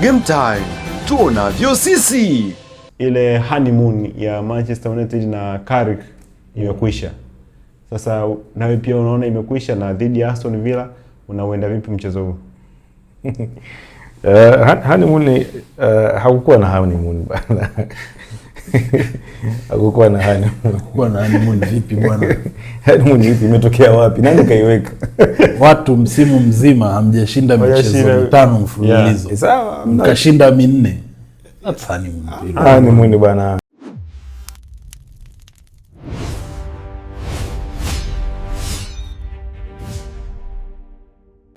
Game Time, tunavyo sisi. Ile honeymoon ya Manchester United na Carrick imekwisha. Sasa nawe pia unaona imekwisha, na dhidi ya Aston Villa unauenda vipi mchezo huu? Honeymoon hakukuwa na honeymoon bwana. Hakukuwa na honeymoon. Hakukuwa na honeymoon vipi bwana? Honeymoon vipi, imetokea wapi? Nani kaiweka? Watu msimu mzima hamjashinda michezo mitano mfululizo. Sawa, mkashinda 4. That's honeymoon. Honeymoon bwana.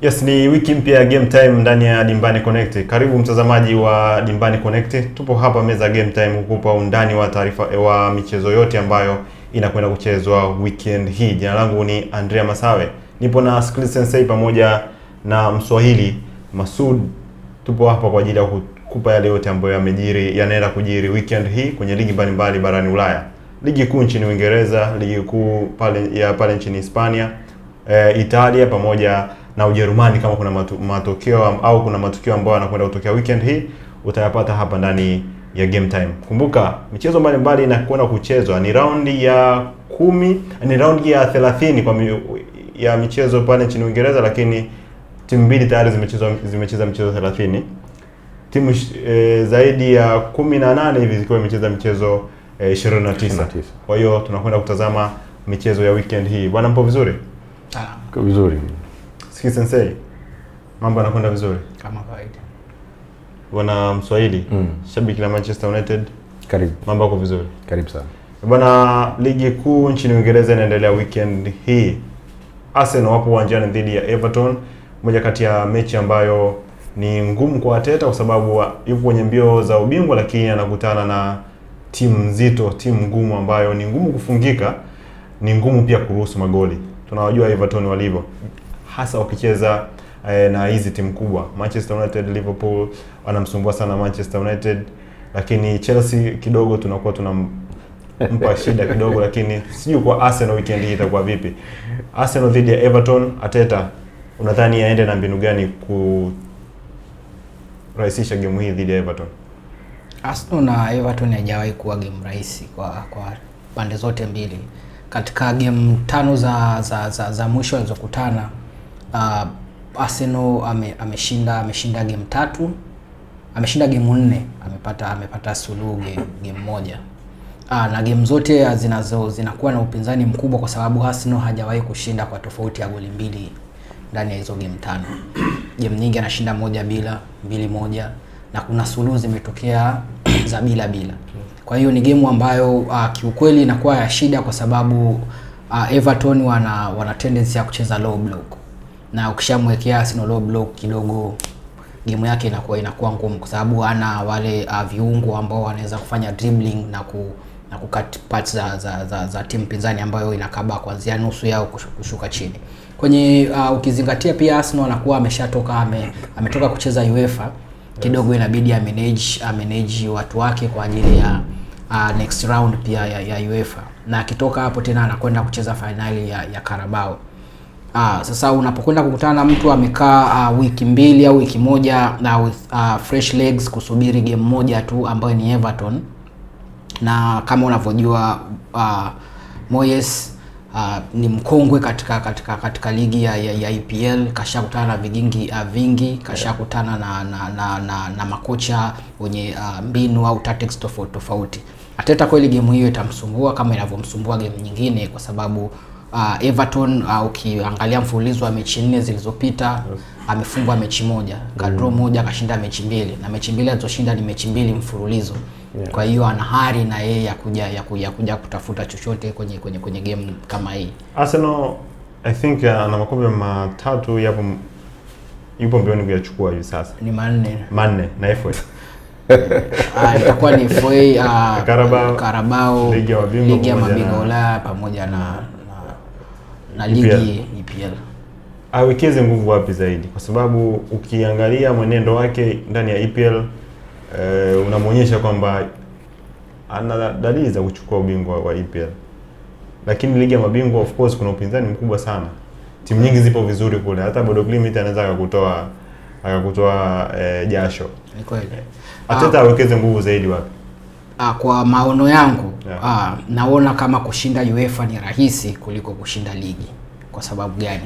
Yes, ni wiki mpya ya Game Time ndani ya Dimbani Connect. Karibu mtazamaji wa Dimbani Connect. Tupo hapa meza Game Time kukupa undani wa taarifa wa michezo yote ambayo inakwenda kuchezwa weekend hii. Jina langu ni Andrea Masawe. Nipo na Skill Sensei pamoja na Mswahili Masud. Tupo hapa kwa ajili ya kukupa yale yote ambayo yanaenda kujiri weekend hii kwenye ligi mbalimbali barani Ulaya. Ligi kuu nchini Uingereza, ligi kuu pale nchini Hispania, Italia pamoja na Ujerumani. Kama kuna matokeo au kuna matukio ambayo yanakwenda kutokea weekend hii, utayapata hapa ndani ya Game Time. Kumbuka michezo mbalimbali inakwenda kuchezwa, ni raundi ya 10, ni raundi ya 30 ya michezo pale nchini Uingereza, lakini timu mbili tayari zimecheza michezo 30. Timu zaidi ya 18 hivi zikiwa zimecheza michezo 29. Kwa hiyo tunakwenda kutazama michezo ya weekend hii. Bwana, mpo vizuri? Kwa vizuri. Skill Sensei, mambo yanakwenda vizuri kama kawaida. Bwana Mswahili, shabiki la Manchester United, karibu. Mambo yako vizuri? Karibu sana. Bwana, ligi kuu nchini Uingereza inaendelea weekend hii. Arsenal wapo uwanjani dhidi ya Everton, moja kati ya mechi ambayo ni ngumu kwa Arteta kwa sababu yupo kwenye mbio za ubingwa, lakini anakutana na timu nzito, timu ngumu ambayo ni ngumu kufungika, ni ngumu pia kuruhusu magoli. Tunawajua Everton walivyo, hasa wakicheza na hizi timu kubwa. Manchester United, Liverpool wanamsumbua sana Manchester United, lakini Chelsea kidogo tunakuwa tunampa shida kidogo, lakini sijui kwa Arsenal weekend hii itakuwa vipi. Arsenal dhidi ya Everton, Arteta unadhani aende na mbinu gani kurahisisha game hii dhidi ya Everton? Arsenal na Everton haijawahi kuwa game rahisi kwa pande zote mbili. Katika game 5 za mwisho walizokutana, Arsenal ameshinda game 3, ameshinda game 4, amepata suluhu game 1. Na game zote zinakuwa na upinzani mkubwa kwa sababu Arsenal hajawahi kushinda kwa tofauti ya goli 2 ndani ya hizo game 5. Game nyingi anashinda 1-2, 2-1, na kuna suluhu zimetokea za bila. Kwa hiyo ni game ambayo kiukweli inakuwa ya shida kwa sababu Everton wana tendency ya kucheza low block, na ukishamwekea Arsenal low block kidogo game yake inakuwa ngumu kwa sababu ana wale viungo ambao wanaweza kufanya dribbling na kucut parts za timu pinzani ambayo inakaba kuanzia nusu yao kushuka chini. Kwenye ukizingatia pia Arsenal anakuwa ametoka kucheza UEFA kidogo, inabidi manage watu wake kwa ajili ya next round pia ya UEFA, na akitoka hapo tena anakwenda kucheza finali ya Carabao. Sasa unapokwenda kukutana na mtu amekaa wiki 2 au wiki 1 na with fresh legs kusubiri game moja tu ambayo ni Everton, na kama unavyojua Moyes ni mkongwe katika ligi ya EPL, kashakutana na vigingi vingi, kashakutana na makocha wenye mbinu au tactics tofauti. Arteta kweli game hiyo itamsumbua kama inavyomsumbua game nyingine kwa sababu Everton ukiangalia mfululizo wa mechi 4 zilizopita, amefungwa mechi 1, draw 1, kashinda mechi 2, na mechi 2 alizoshinda ni mechi 2 mfululizo. Kwa hiyo ana hari na yeye ya kuja kutafuta chochote kwenye game kama hii. Arsenal I think ana makombe 3 yupo mbioni kuyachukua hivi sasa. Ni 4 na FA. Itakuwa ni FA, Carabao, ligi ya mabingwa Ulaya pamoja na ligi EPL. Awekeze nguvu wapi zaidi? Kwa sababu ukiangalia mwenendo wake ndani ya EPL unamuonyesha kwamba ana dalili za kuchukua ubingwa wa EPL. Lakini ligi ya mabingwa of course kuna upinzani mkubwa sana. Timu nyingi zipo vizuri kule. Hata Bodo Glimt anaweza kukutoa akakutoa jasho. Ni kweli. Arteta awekeze nguvu zaidi wapi? Kwa maono yangu naona kama kushinda UEFA ni rahisi kuliko kushinda ligi. Kwa sababu gani?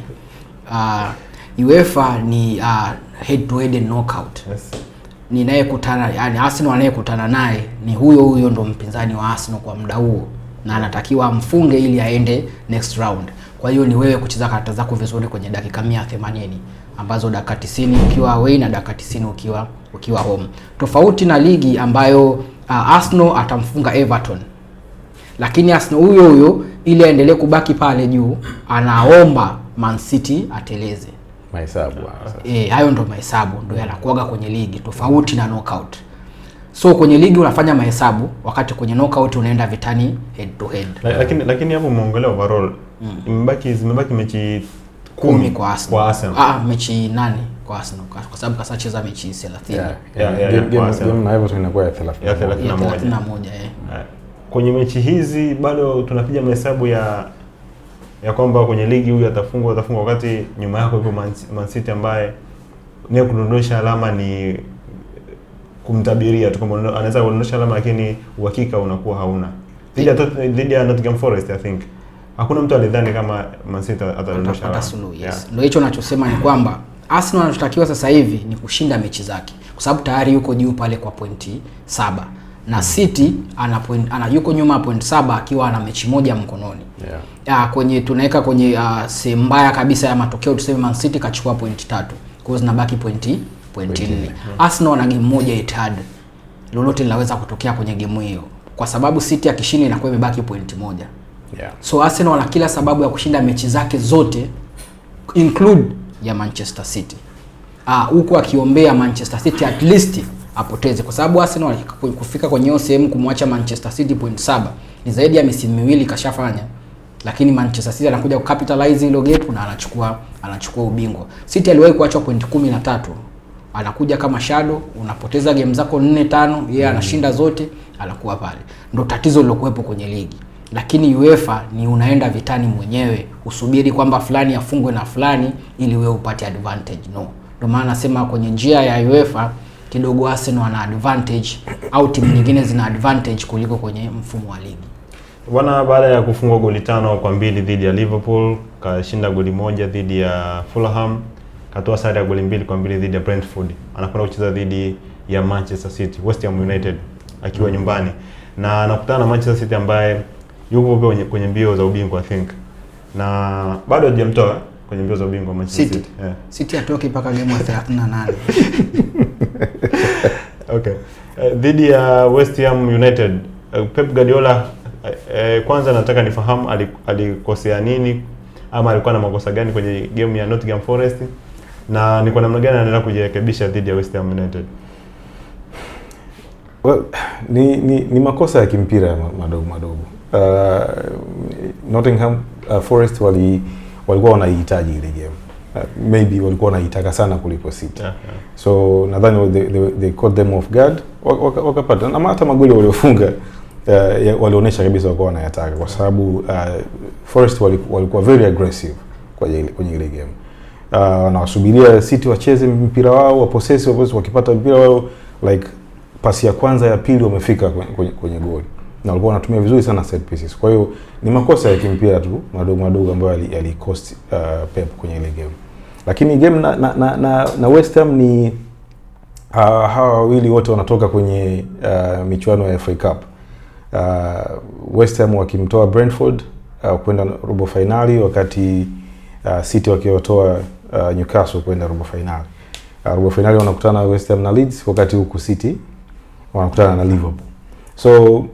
UEFA ni head to head knockout. Yes. Ninayekutana, yani Arsenal anayekutana naye ni huyo ndo mpinzani wa Arsenal kwa muda huo, na anatakiwa amfunge ili aende next round. Kwa hiyo ni wewe kucheza karata zako vizuri kwenye dakika 180 ambazo dakika 90 ukiwa away na dakika 90 ukiwa home. Tofauti na ligi ambayo Arsenal atamfunga Everton. Lakini Arsenal huyo ili aendelee kubaki pale juu anaomba Man City ateleze. Mahesabu. Hayo ndo mahesabu ndo yanakuaga kwenye ligi, tofauti na knockout. So kwenye ligi unafanya mahesabu, wakati kwenye knockout unaenda vitani head to head. Lakini hapo muongelea overall. Zimebaki mechi 10 kwa Arsenal. Mechi 8 kwa Arsenal kwa sababu kasacheza mechi 30. Game na Everton inakuwa ya 31. Kwenye mechi hizi bado tunapiga mahesabu ya kwamba kwenye ligi huyu atafungwa wakati nyuma yako yuko Man City ambaye ni kudondosha alama ni kumtabiria tu kama anaweza kudondosha alama, lakini uhakika unakuwa hauna. Dhidi ya Nottingham Forest I think hakuna mtu alidhani kama Man City atadondosha alama. Yes. Ndio hicho ninachosema ni kwamba Arsenal anachotakiwa sasa hivi ni kushinda mechi zake, kwa sababu tayari yuko juu pale kwa pointi 7 na City ana yuko nyuma point 7 akiwa ana mechi moja mkononi. Kwenye tunaweka kwenye sehemu mbaya kabisa ya matokeo, tuseme Man City kachukua point 3. Kwa hiyo zinabaki pointi 4. Arsenal ana game moja Etihad. Lolote linaweza kutokea kwenye game hiyo, kwa sababu City akishinda inakuwa imebaki point 1. So Arsenal ana kila sababu ya kushinda mechi zake zote include ya Manchester City. Huko akiombea Manchester City at least apoteze, kwa sababu Arsenal kufika kwenye hiyo sehemu kumwacha Manchester City point 7 ni zaidi ya misimu miwili kashafanya, lakini Manchester City anakuja kucapitalize hilo gap na anachukua ubingwa. City aliwahi kuacha point 13, anakuja kama shadow, unapoteza game zako 4-5, yeye anashinda zote, anakuwa pale. Ndio tatizo lilokuwepo kwenye ligi. Lakini UEFA ni unaenda vitani mwenyewe, usubiri kwamba fulani afungwe na fulani ili wewe upate advantage. No. Ndio maana nasema kwenye njia ya UEFA kidogo Arsenal wana advantage au timu nyingine zina advantage kuliko kwenye mfumo wa ligi. Bwana, baada ya kufungwa goli 5-2 dhidi ya Liverpool, kashinda goli 1 dhidi ya Fulham, katoa sare ya goli 2-2 dhidi ya Brentford. Anakwenda kucheza dhidi ya Manchester City, West Ham United akiwa nyumbani. Na anakutana na Manchester City ambaye yuko kwenye mbio za ubingwa I think. Na bado hajamtoa kwenye mbio za ubingwa Manchester City. City atoki mpaka game ya 38. Okay. Dhidi ya West Ham United, Pep Guardiola, kwanza nataka nifahamu alikosea nini ama alikuwa na makosa gani kwenye game ya Nottingham Forest, na ni kwa namna gani anaendelea kujirekebisha dhidi ya West Ham United? Well, ni makosa ya kimpira madogo. Nottingham Forest walikuwa wanahitaji ile game. Maybe walikuwa wanaitaka sana kuliko City. So nadhani they caught them off guard, wakapata. Na hata magoli waliofunga walionyesha kabisa walikuwa wanayataka, kwa sababu Forest walikuwa very aggressive kwenye ile game. Wanawasubiria City wacheze mpira wao, wapossess, wakipata mpira wao like pasi ya kwanza ya pili wamefika kwenye goli. Na walikuwa wanatumia vizuri sana set pieces. Kwa hiyo ni makosa ya kimpira tu madogo ambayo yalikost Pep kwenye ile game. Lakini game na West Ham ni hawa wawili wote wanatoka kwenye michuano ya FA Cup. West Ham wakimtoa Brentford kwenda robo finali, wakati City wakiwatoa Newcastle kwenda robo finali. Robo finali wanakutana West Ham na Leeds, wakati huku City wanakutana na Liverpool. So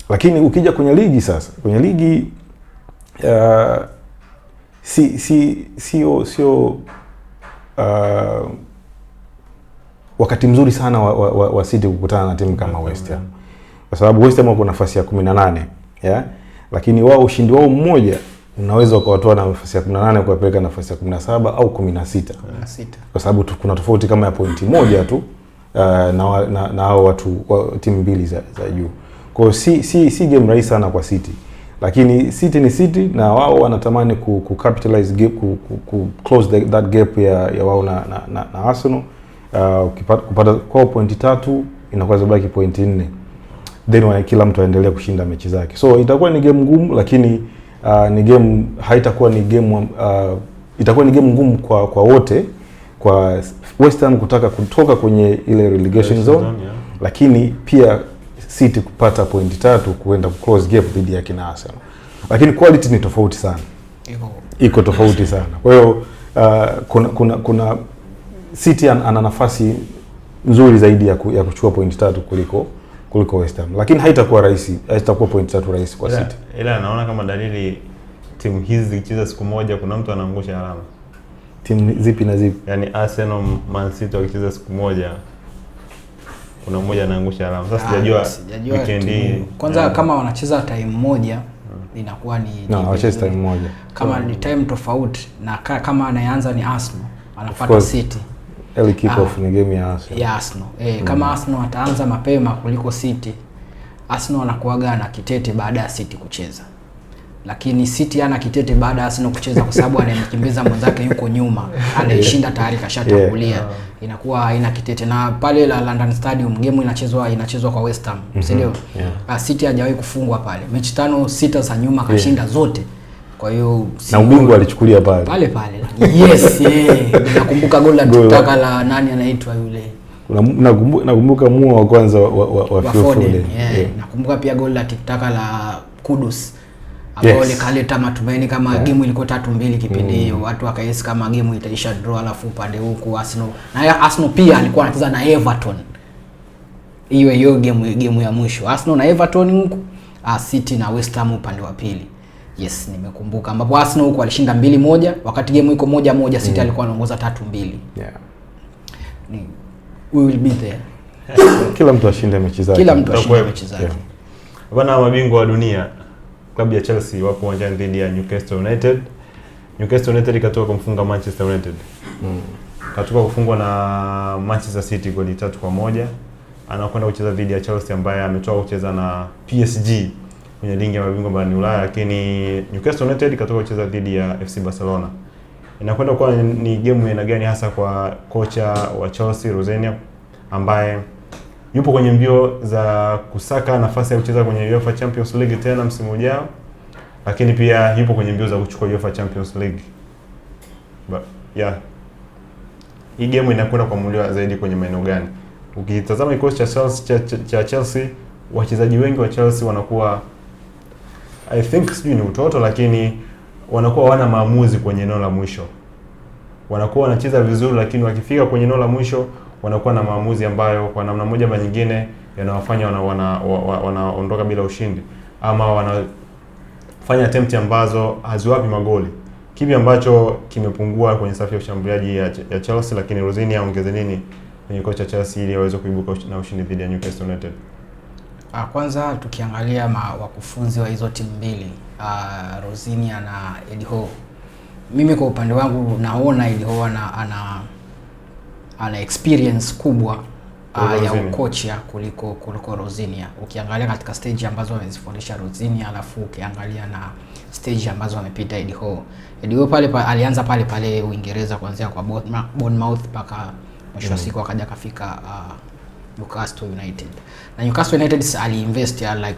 lakini ukija kwenye ligi sasa, kwenye ligi sio wakati mzuri sana wa City kukutana na timu kama West Ham. Kwa sababu West Ham wako nafasi ya 18, lakini wao ushindi wao mmoja unaweza ukawatoa na nafasi ya 18 kuwapeleka nafasi ya 17 au 16. Kwa sababu kuna tofauti kama ya pointi moja tu na hao watu timu mbili za juu. Kwa hiyo si game rahisi sana kwa City. Lakini City ni City, na wao wanatamani ku capitalize gap, ku close that gap ya wao na Arsenal kupata kwa pointi 3 inakuwa zabaki pointi 4, then kila mtu aendelea kushinda mechi zake. So itakuwa ni game ngumu, lakini ni game haitakuwa ni game itakuwa ni game ngumu kwa wote, kwa West Ham kutaka kutoka kwenye ile relegation zone, yeah. Lakini pia City kupata pointi 3 kuenda close gap dhidi ya kina Arsenal. Lakini quality ni tofauti sana. Iko tofauti sana. Kwa hiyo kuna City ana nafasi nzuri zaidi ya kuchukua pointi 3 kuliko West Ham. Lakini haitakuwa rahisi, haitakuwa pointi 3 rahisi kwa City. Ila naona kama dalili timu hizi zikicheza siku moja kuna mtu anaangusha alama. Timu zipi na zipi? Yaani Arsenal, Man City wakicheza siku moja kuna mmoja anaangusha alama. Sasa sijajua weekend hii. Kwanza kama wanacheza time moja inakuwa ni wanacheza time moja. Kama ni time tofauti na kama anaanza ni Arsenal, anafuata City. Early kick off ni game ya Arsenal. Ya Arsenal. Kama Arsenal ataanza mapema kuliko City, Arsenal anakuaga na kitete baada ya City kucheza. Lakini City ana kitete baada ya Arsenal kucheza kwa sababu anayemkimbiza mwenzake yuko nyuma, anayeshinda tayari kashatangulia. Inakuwa haina kitete. Na pale la London Stadium game inachezwa kwa West Ham, si ndio? City hajawahi kufungwa pale. Mechi 5-6 za nyuma kashinda zote. Kwa hiyo na ubingwa alichukulia pale. Yes, nakumbuka goli la tutaka la nani anaitwa yule. Nakumbuka mua wa kwanza wa Foden. Nakumbuka pia goli la tutaka la Kudus. Ambao likaleta matumaini kama game ilikuwa 3-2 kipindi hiyo. Watu wakahisi kama game itaisha draw, alafu pande huku Arsenal. Na Arsenal pia alikuwa anacheza na Everton. Hiyo game ya mwisho. Arsenal na Everton huku, City na West Ham upande wa pili. Yes, nimekumbuka. Ambapo Arsenal huko alishinda 2-1, wakati game iko 1-1 City alikuwa anaongoza 3-2. We will be there. Kila mtu ashinde mechi zake. Bwana, mabingwa wa dunia klabu ya Chelsea wapo uwanjani dhidi ya Newcastle United. Newcastle United ikatoka kumfunga Manchester United. Katoka kufungwa na Manchester City goli 3-1. Anakwenda kucheza dhidi ya Chelsea ambaye ametoka kucheza na PSG kwenye ligi ya mabingwa barani Ulaya, lakini Newcastle United katoka kucheza dhidi ya FC Barcelona. Inakwenda kuwa ni game aina gani hasa kwa kocha wa Chelsea Rosenior ambaye yupo kwenye mbio za kusaka nafasi ya kucheza kwenye UEFA Champions League tena msimu ujao, lakini pia yupo kwenye mbio za kuchukua UEFA Champions League. Hii game inakwenda kuamuliwa zaidi kwenye maeneo gani? Ukitazama kikosi cha Chelsea, wachezaji wengi wa Chelsea wanakuwa I think sijui ni utoto, lakini wanakuwa wana maamuzi kwenye eneo la mwisho. Wanakuwa wanacheza vizuri, lakini wakifika kwenye eneo la mwisho wanakuwa na maamuzi ambayo kwa namna moja ama nyingine yanawafanya wanaondoka bila ushindi, ama wanafanya attempt ambazo haziwapi magoli. Kipi ambacho kimepungua kwenye safu ya ushambuliaji ya Chelsea, lakini Rosenior aongeze nini kwenye kocha Chelsea ili aweze kuibuka na ushindi dhidi ya Newcastle United? Kwanza tukiangalia wakufunzi wa hizo timu mbili, Rosenior na Eddie Howe. Mimi kwa upande wangu naona Eddie Howe ana experience kubwa ya ukocha kuliko Rosenior. Ukiangalia katika stage ambazo amezifundisha Rosenior, alafu ukiangalia na stage ambazo amepita Eddie Howe. Eddie Howe alianza pale Uingereza kuanzia kwa Bournemouth mpaka mwisho wa siku akaja kafika Newcastle United. Na Newcastle United aliinvest like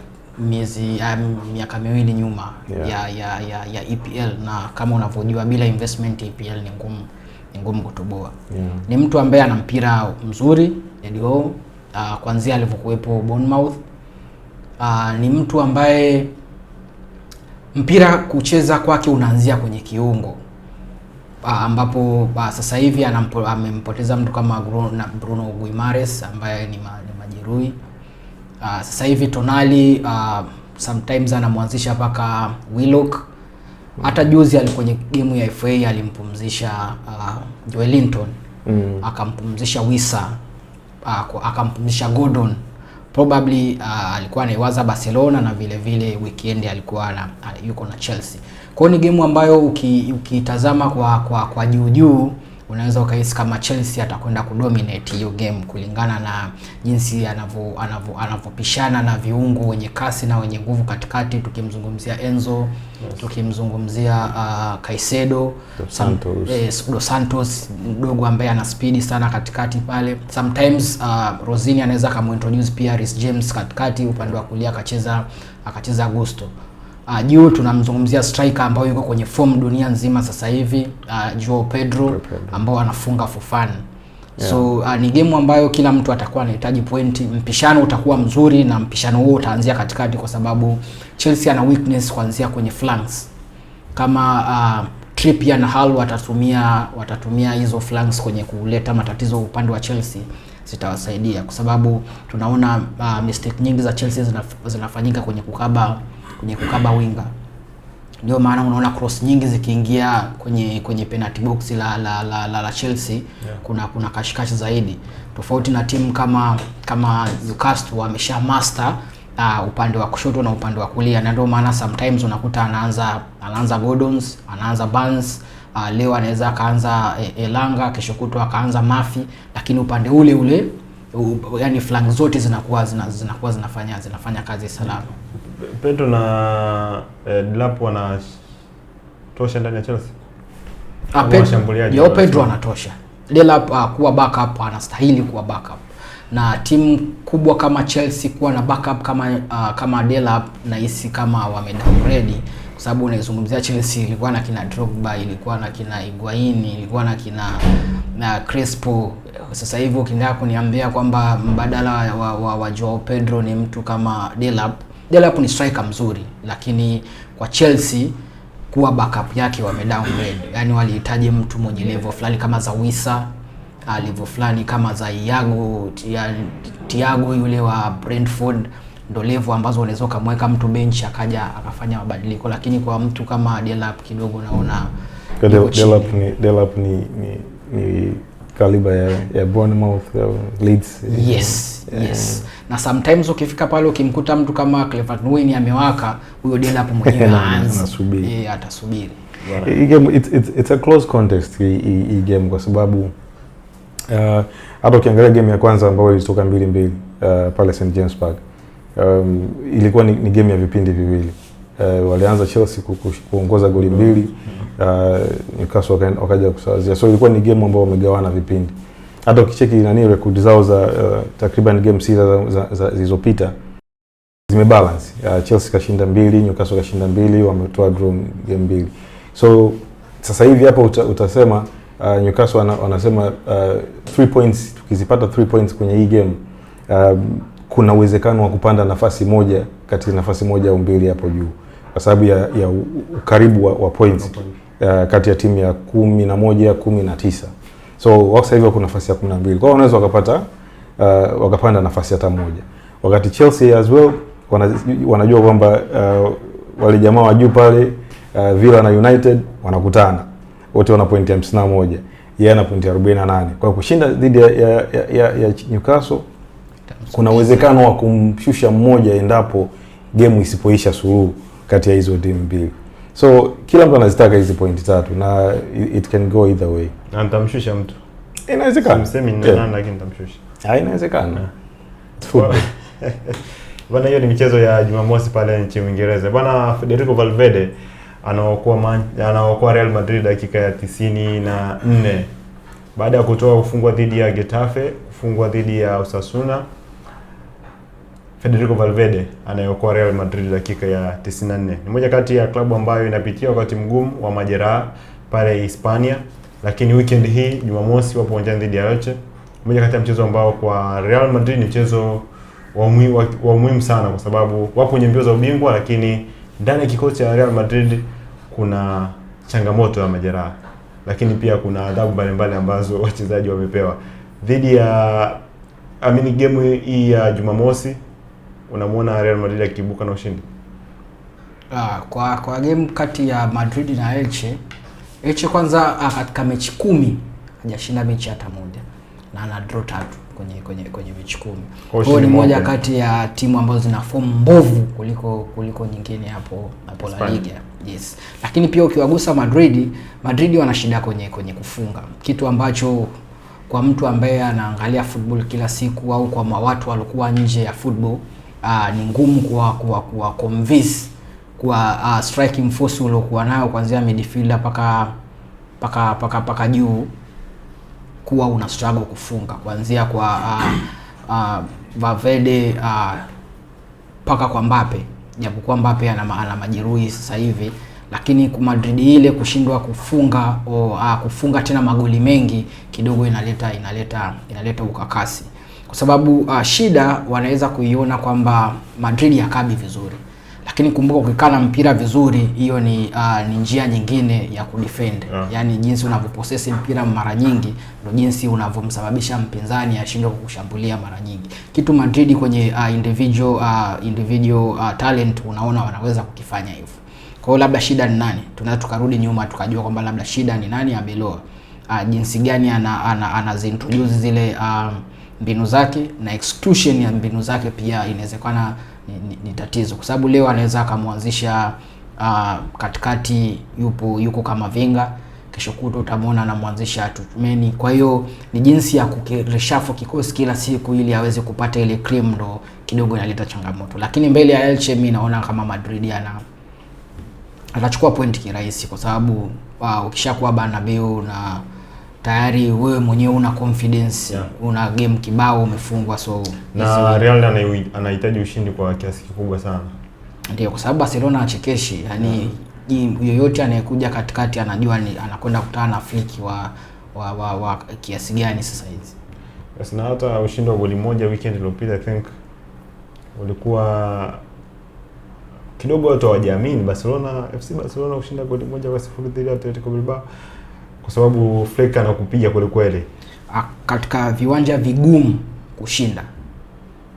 miaka miwili nyuma ya EPL, na kama unavyojua bila investment EPL ni ngumu kutoboa. Ni mtu ambaye ana mpira mzuri Eddie Howe, kuanzia alivyokuepo Bournemouth. Ni mtu ambaye mpira kucheza kwake unaanzia kwenye kiungo, ambapo sasa hivi amempoteza mtu kama Bruno Guimaraes ambaye ni majeruhi. Sasa hivi Tonali sometimes anamwanzisha paka Willock. Hata juzi kwenye game ya FA alimpumzisha Joelinton, akampumzisha Wissa, akampumzisha Gordon. Probably alikuwa anaiwaza Barcelona, na vile weekend alikuwa yuko na Chelsea. Kwa ni game ambayo ukitazama kwa juu unaweza ukahisi kama Chelsea atakwenda kudominate hiyo game kulingana na jinsi anavyopishana na viungo wenye kasi na wenye nguvu katikati. Tukimzungumzia Enzo, tukimzungumzia Caicedo, Dos Santos mdogo ambaye ana speed sana katikati pale. Sometimes Rosini anaweza kumuintroduce pia Reece James katikati, upande wa kulia akacheza Gusto. Juu tunamzungumzia striker ambaye yuko kwenye form dunia nzima sasa hivi, Joao Pedro ambao anafunga for fun. So ni game ambayo kila mtu atakuwa anahitaji pointi. Mpishano utakuwa mzuri na mpishano huo utaanzia katikati, kwa sababu Chelsea ana weakness kuanzia kwenye flanks. Kama Trippier na Hull watatumia hizo flanks kwenye kuleta matatizo upande wa Chelsea, zitawasaidia, kwa sababu tunaona mistake nyingi za Chelsea zinafanyika kwenye kukaba winga. Ndio maana unaona cross nyingi zikiingia kwenye penalty box la Chelsea, kuna kashikashi zaidi, tofauti na timu kama Newcastle wamesha master upande wa kushoto na upande wa kulia. Na ndio maana sometimes unakuta anaanza Gordons, anaanza Barnes, leo anaweza akaanza Elanga, kesho kutwa akaanza Murphy, lakini upande ule yani flank zote zinakuwa zinafanya kazi salama. Pedro na Delap wanatosha ndani ya Chelsea. Pedro anatosha. Delap kuwa backup, anastahili kuwa backup. Na timu kubwa kama Chelsea kuwa na backup kama Delap, na hisi kama wamedowngrade, kwa sababu unaizungumzia Chelsea ilikuwa na kina Drogba, ilikuwa na kina Higuain, ilikuwa na kina Crespo. Sasa hivi ukiendelea kuniambia kwamba mbadala wa Joao Pedro ni mtu kama Delap ni striker mzuri, lakini kwa Chelsea kuwa backup yake wamedowngrade. Yani walihitaji mtu mwenye level fulani kama za Wissa, level fulani kama za Thiago yule wa Brentford, ndo level ambazo unaweza kumweka mtu bench akaja akafanya mabadiliko. Lakini kwa mtu kama Delap kidogo naona Delap ni kaliba ya Bournemouth, Leeds. Yes. Na sometimes ukifika pale ukimkuta mtu kama Cleverton amewaka, huyo Delap mwenyewe anasubiri. Atasubiri. It's a close contest hii game, kwa sababu hata ukiangalia game ya kwanza ambayo ilitoka 2-2 pale St James Park, ilikuwa ni game ya vipindi viwili. Walianza Chelsea kuongoza goli 2, Newcastle wakaja kusawazia. So ilikuwa ni game ambayo wamegawana vipindi. Hata ukicheki record zao za takriban game sita zilizopita zimebalance. Chelsea kashinda 2, Newcastle kashinda 2, wametoa draw game 2. So sasa hivi hapo utasema Newcastle wanasema 3 points, tukizipata 3 points kwenye hii game, kuna uwezekano wa kupanda nafasi moja kati ya nafasi moja au mbili hapo juu, kwa sababu ya ukaribu wa points kati ya timu ya 11 19. So wao sasa hivi wako nafasi ya 12. Kwa hiyo wanaweza wakapanda nafasi hata moja. Wakati Chelsea as well wanajua kwamba wale jamaa wa juu pale Villa na United wanakutana. Wote wana pointi 51. Yeye ana pointi 48. Kwa hiyo kushinda dhidi ya Newcastle kuna uwezekano wa kumshusha mmoja endapo game isipoisha suluhu kati ya hizo timu mbili. So kila mtu anazitaka hizi pointi 3 na it can go either way. Na nitamshusha mtu. Inawezekana. Msemi ni nani, lakini nitamshusha. Inawezekana. Bwana, hiyo ni michezo ya Jumamosi pale nchini Uingereza. Bwana, Federico Valverde anaokoa Real Madrid dakika ya 94 baada ya kutoa kufungwa dhidi ya Getafe, kufungwa dhidi ya Osasuna. Federico Valverde anaokoa Real Madrid dakika ya 94. Ni moja kati ya klabu ambayo inapitia wakati mgumu wa majeraha pale Hispania, lakini weekend hii Jumamosi wapo uwanjani dhidi ya Elche. Moja kati ya mchezo ambao kwa Real Madrid ni mchezo wa muhimu sana, kwa sababu wapo kwenye mbio za ubingwa, lakini ndani ya kikosi cha Real Madrid kuna changamoto ya majeraha, lakini pia kuna adhabu mbalimbali ambazo wachezaji wamepewa dhidi ya game hii ya Jumamosi. Unamuona Real Madrid akibuka na ushindi? Kwa game kati ya Madrid na Elche kwanza katika mechi 10 hajashinda mechi hata moja na ana draw 3 kwenye mechi 10. Kwa ni moja kati ya timu ambazo zina form mbovu kuliko nyingine hapo La Liga. Yes. Lakini pia ukiwagusa Madrid wana shida kwenye kufunga. Kitu ambacho kwa mtu ambaye anaangalia football kila siku au kwa watu walikuwa nje ya football ni ngumu kuwa convince kwa striking force uliokuwa nayo kuanzia midfielder paka juu kuwa una struggle kufunga kuanzia kwa Valverde paka kwa Mbappe, japokuwa Mbappe ana majeruhi sasa hivi, lakini kwa Madrid ile kushindwa kufunga tena magoli mengi kidogo inaleta ukakasi, kwa sababu shida wanaweza kuiona kwamba Madrid hakabi vizuri, lakini kumbuka ukikaa na mpira vizuri, hiyo ni njia nyingine ya kudefend. Yani jinsi unavyopossess mpira mara nyingi ndio jinsi unavyomsababisha mpinzani ashindwe kukushambulia mara nyingi. Kitu Madrid kwenye individual talent unaona wanaweza kukifanya hivyo. Kwa hiyo labda shida ni nani? Tunaweza tukarudi nyuma tukajua kwamba labda shida ni nani Arbeloa. Jinsi gani anazintroduce zile mbinu zake na execution ya mbinu zake pia inawezekana ni tatizo, kwa sababu leo anaweza akamwanzisha katikati yuko kama Venga, kesho kuto utamwona anamwanzisha Tuchumeni. Kwa hiyo ni jinsi ya kureshuffle kikosi kila siku ili aweze kupata ile cream, ndo kidogo inaleta changamoto. Lakini mbele ya Elche mimi naona kama Madrid atachukua point kirahisi, kwa sababu ukishakuwa Bernabeu na tayari wewe mwenyewe una confidence, una game kibao umefungwa, so na Real anahitaji ushindi kwa kiasi kikubwa sana. Ndio, kwa sababu Barcelona achekeshi, yani yoyote anayekuja katikati anajua anakwenda kukutana na fliki wa kiasi gani sasa hizi. Yes, na hata ushindi wa goli moja weekend iliyopita I think ulikuwa kidogo watu hawajaamini FC Barcelona ushinda goli moja kwa 0 dhidi ya Atletico Bilbao, kwa sababu Flick anakupiga kweli kweli katika viwanja vigumu kushinda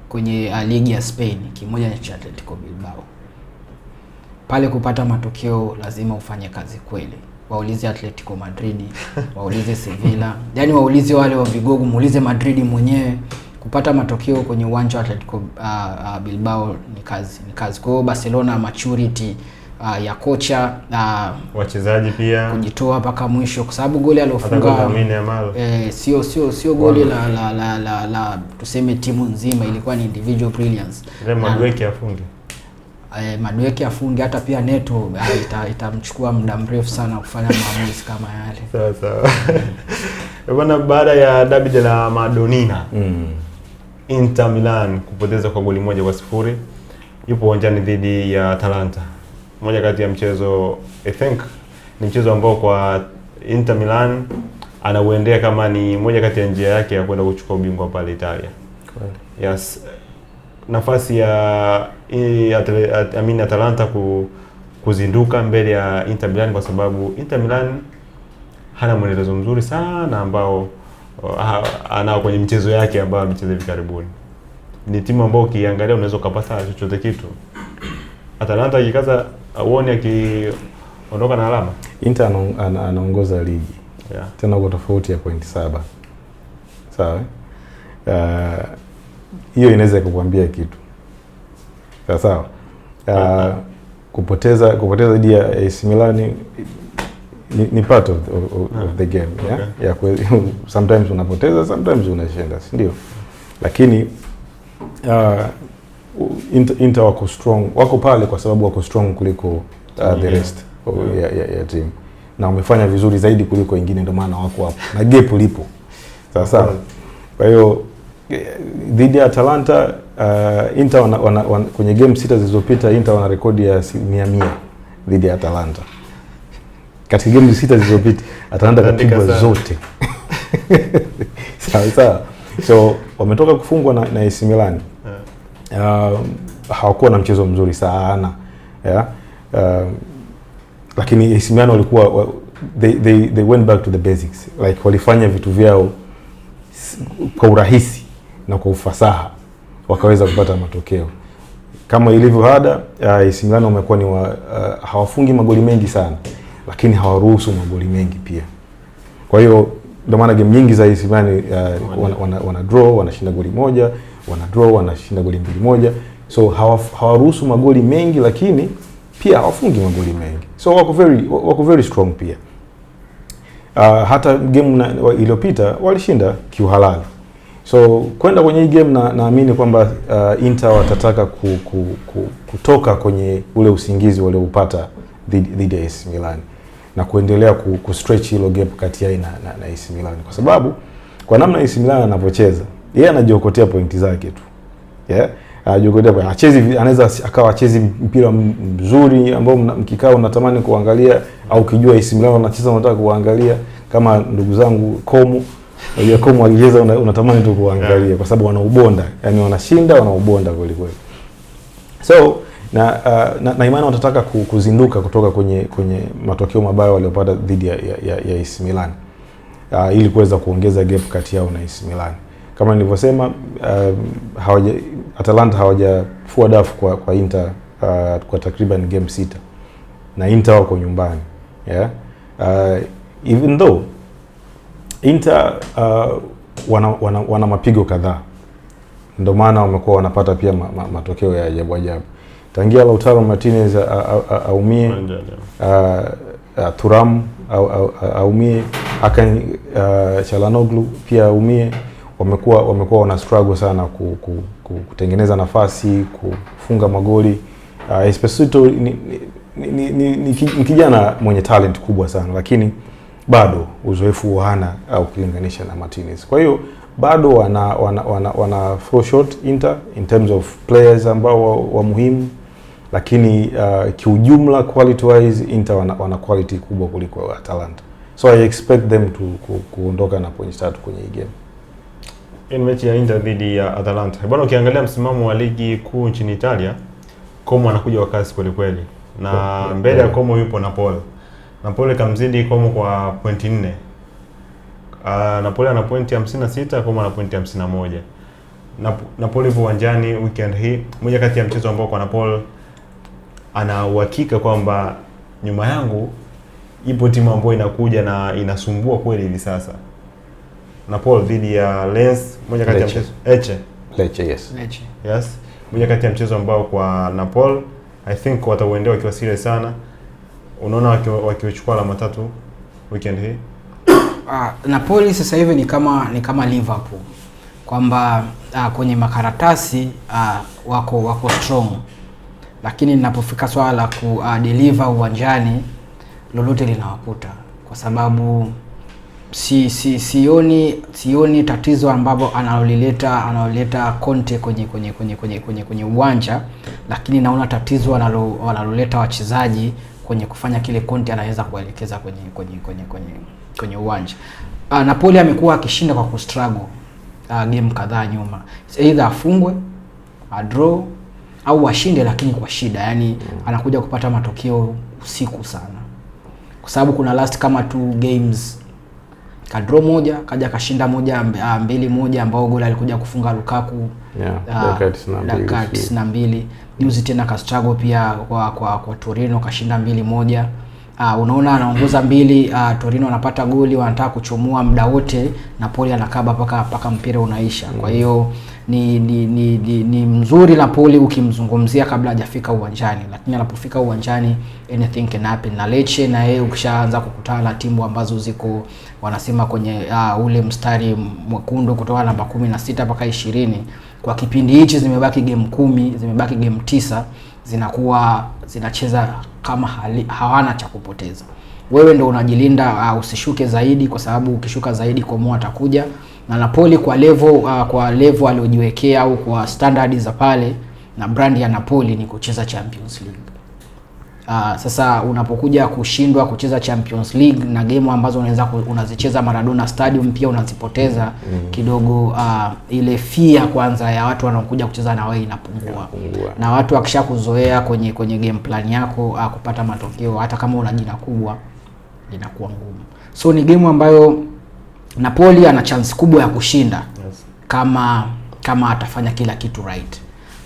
kwenye ligi ya Spain. Kimoja cha Atletico Bilbao pale kupata matokeo lazima ufanye kazi kweli. Waulize Atletico Madrid, waulize Sevilla, yani waulize wale wa vigogo, muulize Madrid mwenyewe, kupata matokeo kwenye uwanja wa Atletico Bilbao ni kazi. Kwa hiyo Barcelona maturity ya kocha wachezaji pia kujitoa mpaka mwisho, kwa sababu goli alofunga sio goli la tuseme timu nzima, ilikuwa ni individual brilliance. Madueke afunge hata pia Neto itamchukua muda mrefu sana kufanya maamuzi kama yale. Sawa. Bwana, baada ya derby de la Madonnina Inter Milan kupoteza kwa goli moja kwa 0, yupo uwanjani dhidi ya Atalanta. Moja kati ya mchezo I think ni mchezo ambao kwa Inter Milan anauendea kama ni moja kati ya njia yake ya kwenda kuchukua ubingwa pale Italia. Yes. Nafasi ya Atalanta kuzinduka mbele ya Inter Milan, kwa sababu Inter Milan hana mwendelezo mzuri sana ambao anao kwenye mchezo yake ambao amecheza hivi karibuni. Ni timu ambayo ukiangalia unaweza kupata chochote kitu. Atalanta ikikaza uone akiondoka na alama. Inter anaongoza ligi. Tena kwa tofauti ya point 7. Sawa? Hiyo inaweza kukuambia kitu. Sawa. Kupoteza dhidi ya AC Milan ni part of the game, yeah. Sometimes unapoteza, sometimes unashinda, ndio. Lakini Inter wako strong, wako pale kwa sababu wako strong kuliko the rest ya team, na wamefanya vizuri zaidi kuliko wengine, ndio maana wako hapo na gap lipo. Sasa kwa hiyo dhidi ya Atalanta, Inter kwenye game 6 zilizopita Inter wana rekodi ya 100 dhidi ya Atalanta. Katika game 6 zilizopita Atalanta kapigwa zote. Sawa. So wametoka kufungwa na AC Milan. Hawakuwa na mchezo mzuri sana. Lakini AC Milan walikuwa they went back to the basics. Like walifanya vitu vyao kwa urahisi na kwa ufasaha, wakaweza kupata matokeo. Kama ilivyo ada, AC Milan wamekuwa ni hawafungi magoli mengi sana, lakini hawaruhusu magoli mengi pia. Kwa hiyo ndio maana game nyingi za AC Milan wana draw, wanashinda goli moja, wana draw, wanashinda goli 2-1. So hawaruhusu magoli mengi, lakini pia hawafungi magoli mengi, so wako very strong pia. Hata game iliyopita walishinda kiuhalali. So kwenda kwenye hii game naamini kwamba Inter watataka kutoka kwenye ule usingizi walioupata dhidi ya AC Milan na kuendelea stretch hilo gap kati yao na AC Milan, kwa sababu kwa namna AC Milan anavyocheza yeye anajiokotea pointi zake tu. Yeah, anajiokotea, anaweza akawa achezi mpira mzuri ambao mkikao unatamani kuangalia, au kijua AC Milan wanacheza unataka kuangalia, kama ndugu zangu Como ya Como akicheza unatamani tu kuangalia kwa sababu wanaubonda, yani wanashinda wanaubonda kweli kweli. So na imani watataka kuzinduka kutoka kwenye matokeo mabaya waliopata dhidi ya AC Milan ili kuweza kuongeza gap kati yao na AC Milan. Kama nilivyosema, Atalanta hawajafua dafu kwa Inter kwa takriban game 6 na Inter wako nyumbani. Yeah, even though Inter wana mapigo kadhaa, ndio maana wamekuwa wanapata pia matokeo ya ajabu ajabu. Tangia Lautaro Martinez aumie, Thuram aumie, Hakan Çalhanoğlu pia aumie, wamekuwa wana struggle sana kutengeneza nafasi, kufunga magoli. Esposito ni kijana mwenye talent kubwa sana, lakini bado uzoefu hana ukilinganisha na Martinez. Kwa hiyo bado wana fall short Inter in terms of players ambao wa muhimu, lakini kiujumla quality wise Inter wana quality kubwa kuliko Atalanta. So I expect them to kuondoka na point 3 kwenye hii game. In mechi ya Inter dhidi ya Atalanta. Bwana, ukiangalia msimamo wa ligi kuu nchini Italia, Como anakuja kwa kasi kweli kweli. Na mbele ya Como yupo Napoli. Napoli kamzidi Como kwa pointi 4. Napoli ana pointi 56, Como ana pointi 51. Napoli yupo uwanjani weekend hii. Moja kati ya mchezo ambao kwa Napoli ana uhakika kwamba nyuma yangu ipo timu ambayo inakuja na inasumbua kweli hivi sasa. Napoli dhidi ya Lens, moja kati ya mchezo Lecce, yes. Yes. Moja kati ya mchezo ambao kwa Napoli I think watauendea wakiwa serious sana. Unaona wakichukua alama 3 weekend hii. Napoli sasa hivi ni kama Liverpool, kwamba kwenye makaratasi wako strong, lakini ninapofika swala la deliver uwanjani lolote linawakuta, kwa sababu sioni tatizo ambapo analoleta Conte kwenye uwanja, lakini naona tatizo analoleta wachezaji kwenye kufanya kile Conte anaweza kuelekeza kwenye uwanja. Napoli amekuwa akishinda kwa kustruggle game kadhaa nyuma, either afungwe, draw au ashinde, lakini kwa shida. Yani anakuja kupata matokeo usiku sana, kwa sababu kuna last kama 2 games kadro moja kaja kashinda 2-1 ambao goli alikuja kufunga Lukaku dakika 92. Juzi tena ka struggle pia kwa Torino kashinda 2-1. Unaona anaongoza 2, Torino anapata goli, wanataka kuchomoa muda wote, Napoli anakaba paka mpira unaisha. Kwa hiyo ni mzuri Napoli ukimzungumzia kabla hajafika uwanjani, lakini anapofika uwanjani anything can happen. Na Lecce na yeye ukishaanza kukutana na timu ambazo ziko wanasema kwenye ule mstari mwekundu kutoka namba 16 mpaka 20, kwa kipindi hichi zimebaki game 10, zimebaki game 9, zinakuwa zinacheza kama hawana cha kupoteza. Wewe ndio unajilinda usishuke zaidi, kwa sababu ukishuka zaidi Como atakuja. Na Napoli kwa level aliojiwekea au kwa standards za pale na brand ya Napoli ni kucheza Champions League. Sasa unapokuja kushindwa kucheza Champions League na game ambazo unazicheza Maradona Stadium pia unazipoteza kidogo, ile fear kwanza ya watu wanaokuja kucheza na wewe inapungua. Na watu wakishakuzoea kwenye game plan yako kupata matokeo, hata kama una jina kubwa inakuwa ngumu. So ni game ambayo Napoli ana chance kubwa ya kushinda, yes, kama atafanya kila kitu right,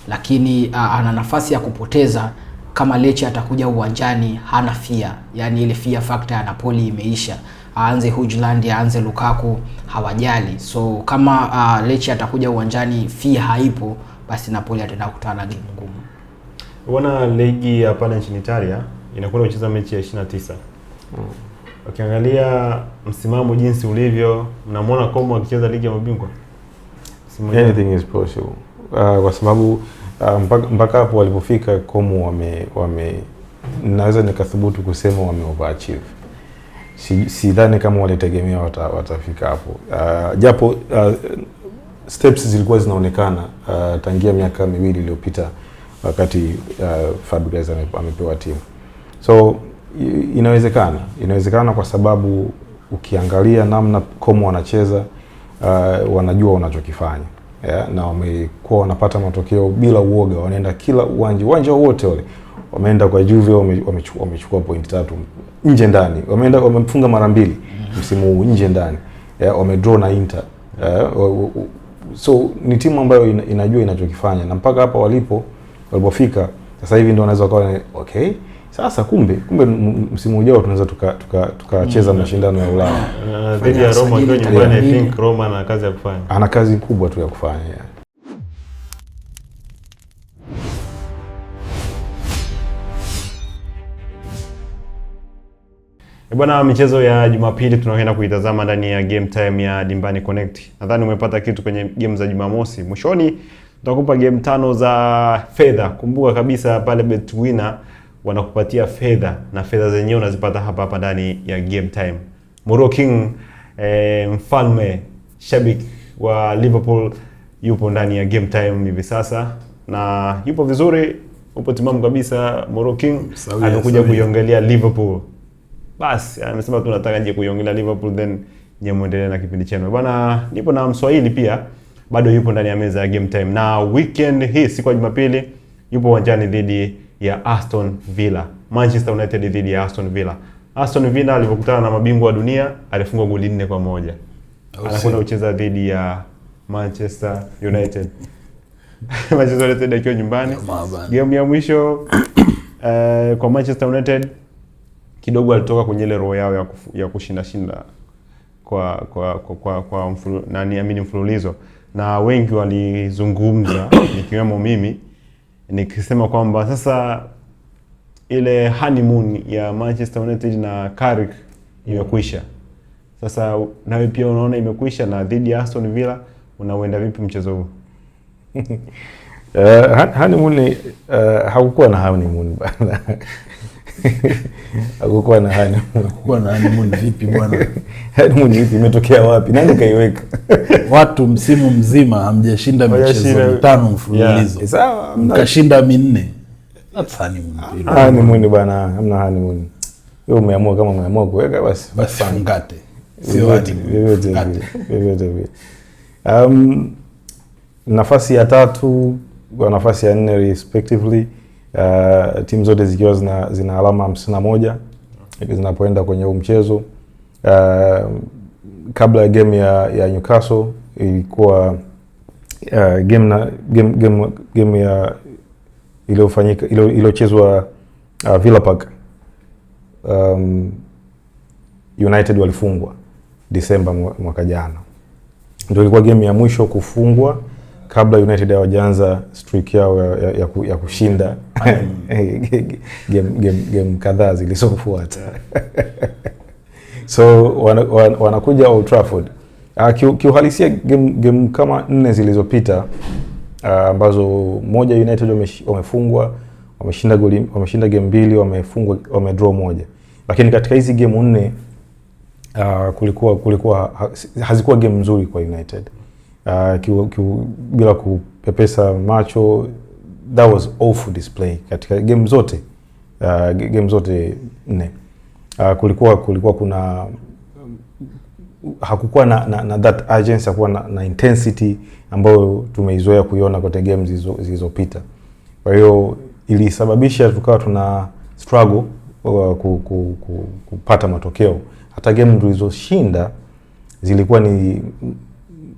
lakini ana nafasi ya kupoteza kama Lecce atakuja uwanjani hana fear, yani ile fear factor ya Napoli imeisha. Aanze Hojlund, aanze Lukaku, hawajali. So kama Lecce atakuja uwanjani fear haipo, basi Napoli ataenda kukutana na game ngumu. Wana ligi ya pale nchini Italia inakwenda kucheza mechi ya 29. Ukiangalia msimamo jinsi ulivyo, mnamwona Como akicheza ligi ya mabingwa? Anything is possible. Kwa sababu mpaka hapo walipofika Como naweza nikathubutu kusema overachieve. Sidhani kama walitegemea watafika hapo. Japo steps zilikuwa zinaonekana tangia miaka miwili iliyopita wakati Fabregas amepewa timu. So inawezekana kwa sababu ukiangalia namna Como wanacheza, wanajua wanachokifanya. Na wamekuwa wanapata matokeo bila uoga, wanaenda kila uwanja wote wale. Wameenda kwa Juve wamechukua point 3 nje ndani. Wamefunga mara 2 msimu huu nje ndani. Wamedraw na Inter. So ni timu ambayo inajua inachokifanya, na mpaka hapa walipofika sasa hivi ndio wanaweza kuwa okay. Sasa kumbe msimu ujao tunaweza tukacheza mashindano ya Ulaya. Dhidi ya Roma kwa nyumbani, I think Roma ana kazi ya kufanya. Ana kazi kubwa tu ya kufanya. Bwana, michezo ya Jumapili tunakwenda kuitazama ndani ya Game Time ya Dimbani Connect. Nadhani umepata kitu kwenye game za Jumamosi. Mwishoni tutakupa game 5 za fedha. Kumbuka kabisa pale BetWinner wanakupatia fedha, na fedha zenyewe unazipata hapa ndani ya Game Time. Moro King mfalme shabiki wa Liverpool yupo ndani ya Game Time hivi sasa, na yupo vizuri, upo timamu kabisa. Moro King amekuja kuiongelea Liverpool. Basi amesema tunataka nje kuiongelea Liverpool, then nye muendelee na kipindi chenu. Bwana, nipo na Mswahili pia bado yupo ndani ya meza ya Game Time, na weekend hii siku ya Jumapili yupo uwanjani dhidi ya Aston Villa. Manchester United dhidi ya Aston Villa. Aston Villa alipokutana na mabingwa wa dunia alifungwa goli 4-1. Anakwenda kucheza dhidi ya Manchester United. Manchester United akiwa nyumbani. Game ya mwisho kwa Manchester United kidogo alitoka kwenye ile roho yao ya kushinda kwa mfululizo, na wengi walizungumza nikiwemo mimi nikisema kwamba sasa ile honeymoon ya Manchester United na Carrick imekwisha. Sasa nawe pia unaona imekwisha, na dhidi ya Aston Villa unauenda vipi mchezo huu? Honeymoon hakukuwa na honeymoon bana. Hakukuwa na honeymoon vipi bwana? Honeymoon vipi, imetokea wapi? Nani kaiweka? Watu msimu mzima hamjashinda michezo 5 mfululizo. Sawa, mkashinda 4. That's honeymoon bwana, hamna honeymoon. Wewe umeamua, kama umeamua kuweka basi ngate. Sio yote. Nafasi ya 3 kwa nafasi ya 4 respectively. Timu zote zikiwa zina alama 51 zinapoenda kwenye huu mchezo. Kabla ya game ya Newcastle ilikuwa game ya iliyofanyika iliyochezwa Villa Park. United walifungwa Disemba mwaka jana. Ndio ilikuwa game ya mwisho kufungwa kabla United hawajaanza streak yao ya kushinda game kadhaa zilizofuata. So wanakuja Old Trafford. Kiuhalisia game kama 4 zilizopita ambazo moja United wamefungwa, wameshinda game 2, wamefungwa, wamedraw moja. Lakini katika hizi game 4 kulikuwa hazikuwa game nzuri kwa United. Bila kupepesa macho, that was awful display katika game zote 4. Kulikuwa kuna hakukuwa na that urgency, hakukuwa na intensity ambayo tumeizoea kuiona kote game zilizopita. Kwa hiyo ilisababisha tukawa tuna struggle kupata matokeo. Hata game tulizoshinda zilikuwa ni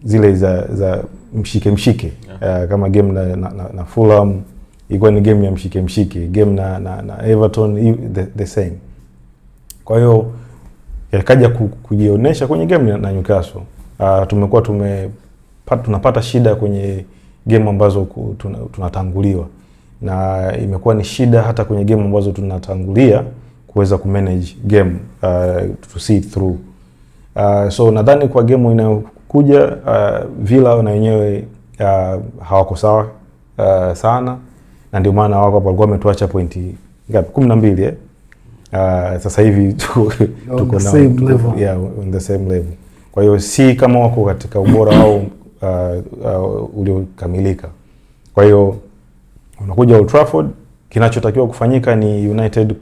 zile za mshike. Kama game na Fulham ilikuwa ni game ya mshike. Game na Everton the same. Kwa hiyo yakaja kujionyesha kwenye game na Newcastle. Tumekuwa tunapata shida kwenye game ambazo tunatanguliwa, na imekuwa ni shida hata kwenye game ambazo tunatangulia kuweza kumanage game to see it through. So nadhani kwa game inayokuja Villa na wenyewe hawako sawa sana, na ndio maana wako hapo, walikuwa wametuacha pointi ngapi? 12 sasa hivi tuko on the same level. Kwa hiyo si kama wako katika ubora au uliokamilika. Kwa hiyo unakuja Old Trafford, kinachotakiwa kufanyika ni United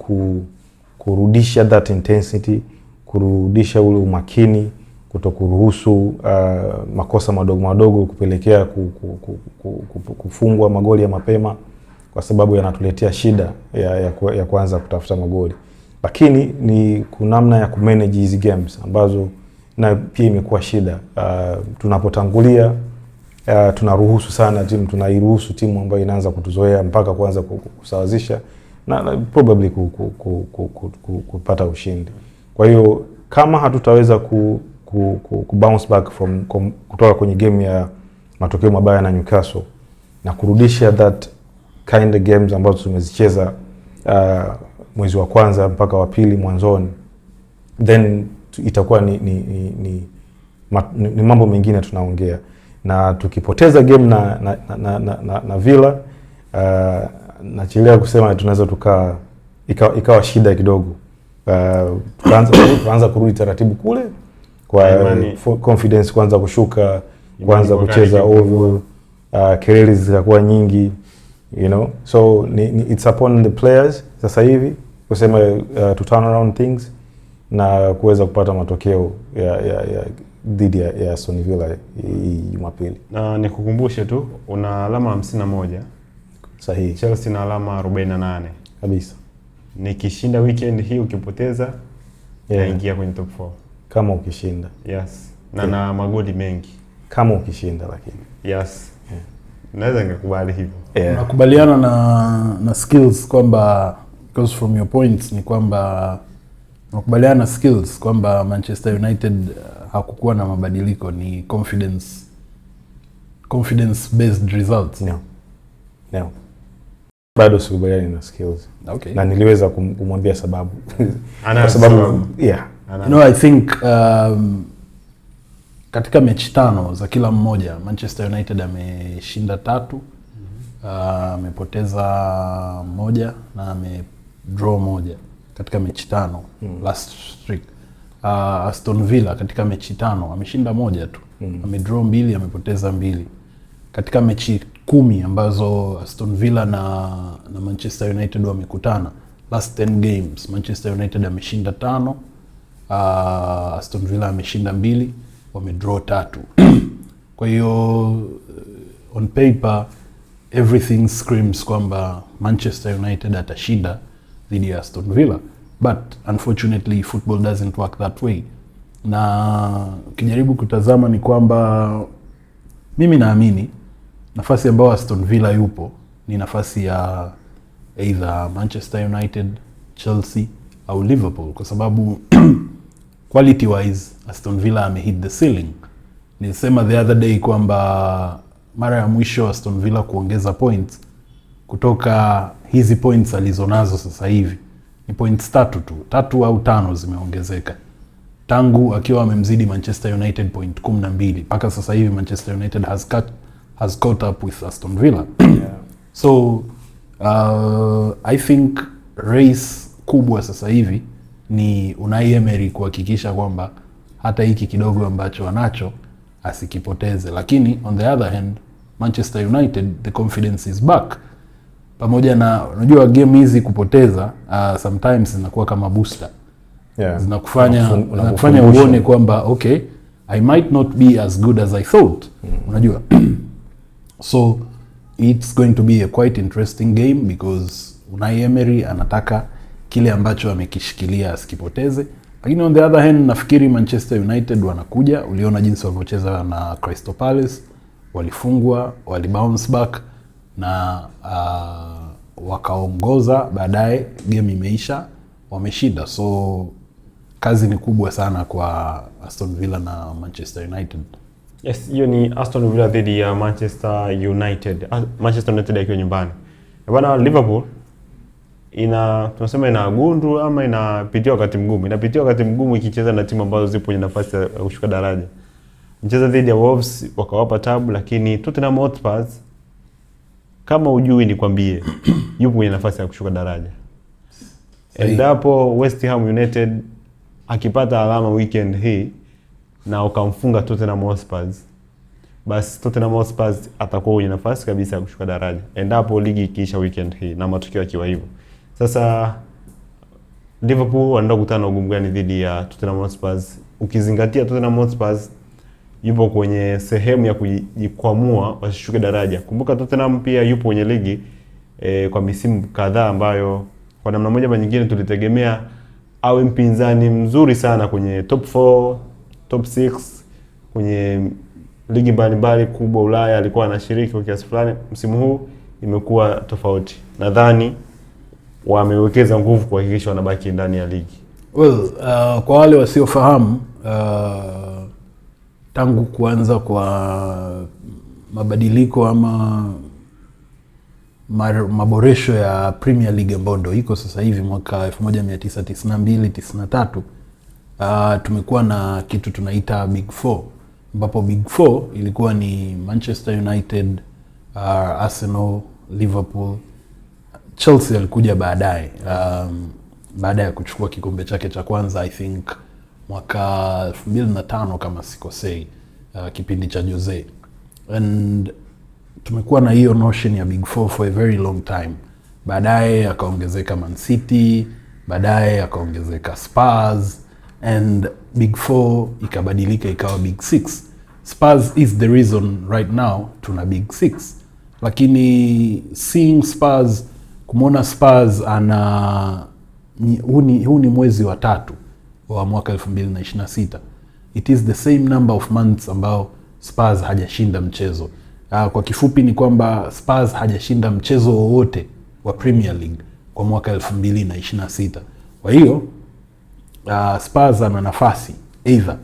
kurudisha that intensity, kurudisha ule umakini, kutokuruhusu makosa madogo kupelekea kufungwa magoli ya mapema, kwa sababu yanatuletea shida ya kuanza kutafuta magoli. Lakini ni kunamna ya kumanage hizi games ambazo na pia imekuwa shida. Tunapotangulia tunairuhusu timu ambayo inaanza kutuzoea mpaka kuanza kusawazisha na probably kupata ushindi. Kwa hiyo kama hatutaweza bounce back kutoka kwenye game ya matokeo mabaya na Newcastle na kurudisha that kind of games ambazo tumezicheza mwezi wa kwanza mpaka wa pili mwanzoni, then itakuwa ni mambo mengine tunaongea. Na tukipoteza game na Villa, nachelea kusema tunaweza ikawa shida kidogo. Tukaanza kurudi taratibu kule kwa confidence kuanza kushuka, kuanza kucheza ovyo, kelele zitakuwa nyingi, so it's upon the players sasa hivi kusema to turn around things na kuweza kupata matokeo ya dhidi ya Aston Villa Jumapili. Na nikukumbushe tu, una alama 51. Sahihi. Chelsea na alama 48. Kabisa. Nikishinda weekend hii, ukipoteza naingia kwenye top 4. Kama ukishinda. Yes. Na magoli mengi. Kama ukishinda lakini. Yes. Naweza ngakubali hivyo. Nakubaliana na skills kwamba, because from your points ni kwamba nakubaliana na skills kwamba Manchester United hakukuwa na mabadiliko, ni confidence based results. No. Bado sikubaliani na skills. Okay. Na niliweza kumwambia sababu. Kwa sababu I think katika mechi 5 za kila mmoja Manchester United ameshinda 3, amepoteza 1 na amedraw 1 katika mechi 5 last streak. Aston Villa katika mechi 5 ameshinda 1 tu, amedraw 2, amepoteza 2. Katika mechi 10 ambazo Aston Villa na Manchester United wamekutana, last 10 games Manchester United ameshinda 5, Aston Villa ameshinda 2, wamedraw 3. Kwa hiyo on paper everything screams kwamba Manchester United atashinda dhidi ya Aston Villa, but unfortunately football doesn't work that way. Na ukijaribu kutazama ni kwamba mimi naamini nafasi ambayo Aston Villa yupo ni nafasi ya either Manchester United, Chelsea au Liverpool, kwa sababu quality wise Aston Villa hit the ceiling. Nilisema the other day kwamba mara ya mwisho Aston Villa kuongeza points kutoka hizi points alizonazo sasa hivi ni points 3 tu, 3 au 5 zimeongezeka tangu akiwa amemzidi Manchester United point 12 mpaka sasa hivi. Manchester United has caught up with Aston Villa. So I think race kubwa sasa hivi ni Unai Emery kuhakikisha kwamba hata hiki kidogo ambacho anacho asikipoteze. Lakini on the other hand, Manchester United the confidence is back. Pamoja na unajua game hizi kupoteza sometimes zinakuwa kama booster. Zinakufanya uone kwamba okay, I might not be as good as I thought. Unajua. So it's going to be a quite interesting game because Unai Emery anataka kile ambacho amekishikilia asikipoteze. Lakini on the other hand, nafikiri Manchester United wanakuja, uliona jinsi walivyocheza na Crystal Palace, walifungwa, walibounce back na wakaongoza, baadaye game imeisha, wameshinda. So kazi ni kubwa sana kwa Aston Villa na Manchester United. Yes, hiyo ni Aston Villa dhidi ya Manchester United. Manchester United ikiwa nyumbani. Bwana, Liverpool tunasema ina gundu ama inapitia wakati mgumu. Inapitia wakati mgumu ikicheza na timu ambazo zipo kwenye nafasi ya kushuka daraja. Mcheza dhidi ya Wolves wakawapa tabu, lakini Tottenham Hotspur kama ujui nikwambie yupo kwenye nafasi ya kushuka daraja. Endapo West Ham United akipata alama weekend hii na ukamfunga Tottenham Hotspur, basi Tottenham Hotspur atakuwa kwenye nafasi kabisa ya kushuka daraja endapo ligi ikiisha weekend hii na matokeo yakiwa hivyo. Sasa Liverpool wanaenda kukutana na ugumu gani dhidi ya Tottenham Hotspur, ukizingatia Tottenham Hotspur yupo kwenye sehemu ya kujikwamua wasishuke daraja. Kumbuka Tottenham pia yupo kwenye ligi kwa misimu kadhaa ambayo kwa namna moja ama nyingine tulitegemea awe mpinzani mzuri sana kwenye top 4, top 6 kwenye ligi mbalimbali kubwa Ulaya, alikuwa anashiriki kwa kiasi fulani. Msimu huu imekuwa tofauti. Nadhani wamewekeza nguvu kuhakikisha wanabaki ndani ya ligi. Well, kwa wale wasiofahamu, tangu kuanza kwa mabadiliko ama maboresho ya Premier League ambayo ndio iko sasa hivi mwaka 1992-93, tumekuwa na kitu tunaita Big Four, ambapo Big Four ilikuwa ni Manchester United, Arsenal, Liverpool, Chelsea alikuja baadaye, baada ya kuchukua kikombe chake cha kwanza I think mwaka 2005 kama sikosei, kipindi cha Jose. And tumekuwa na hiyo notion ya Big Four for a very long time. Baadaye akaongezeka Man City, baadaye akaongezeka Spurs, and Big Four ikabadilika ikawa Big Six. Spurs is the reason right now tuna Big Six. Lakini seeing Spurs, kumwona Spurs huu ni mwezi wa 3 wa mwaka 2026. It is the same number of months ambao Spurs hajashinda mchezo. Kwa kifupi ni kwamba Spurs hajashinda mchezo wowote wa Premier League kwa mwaka 2026. Kwa hiyo Spurs ana nafasi either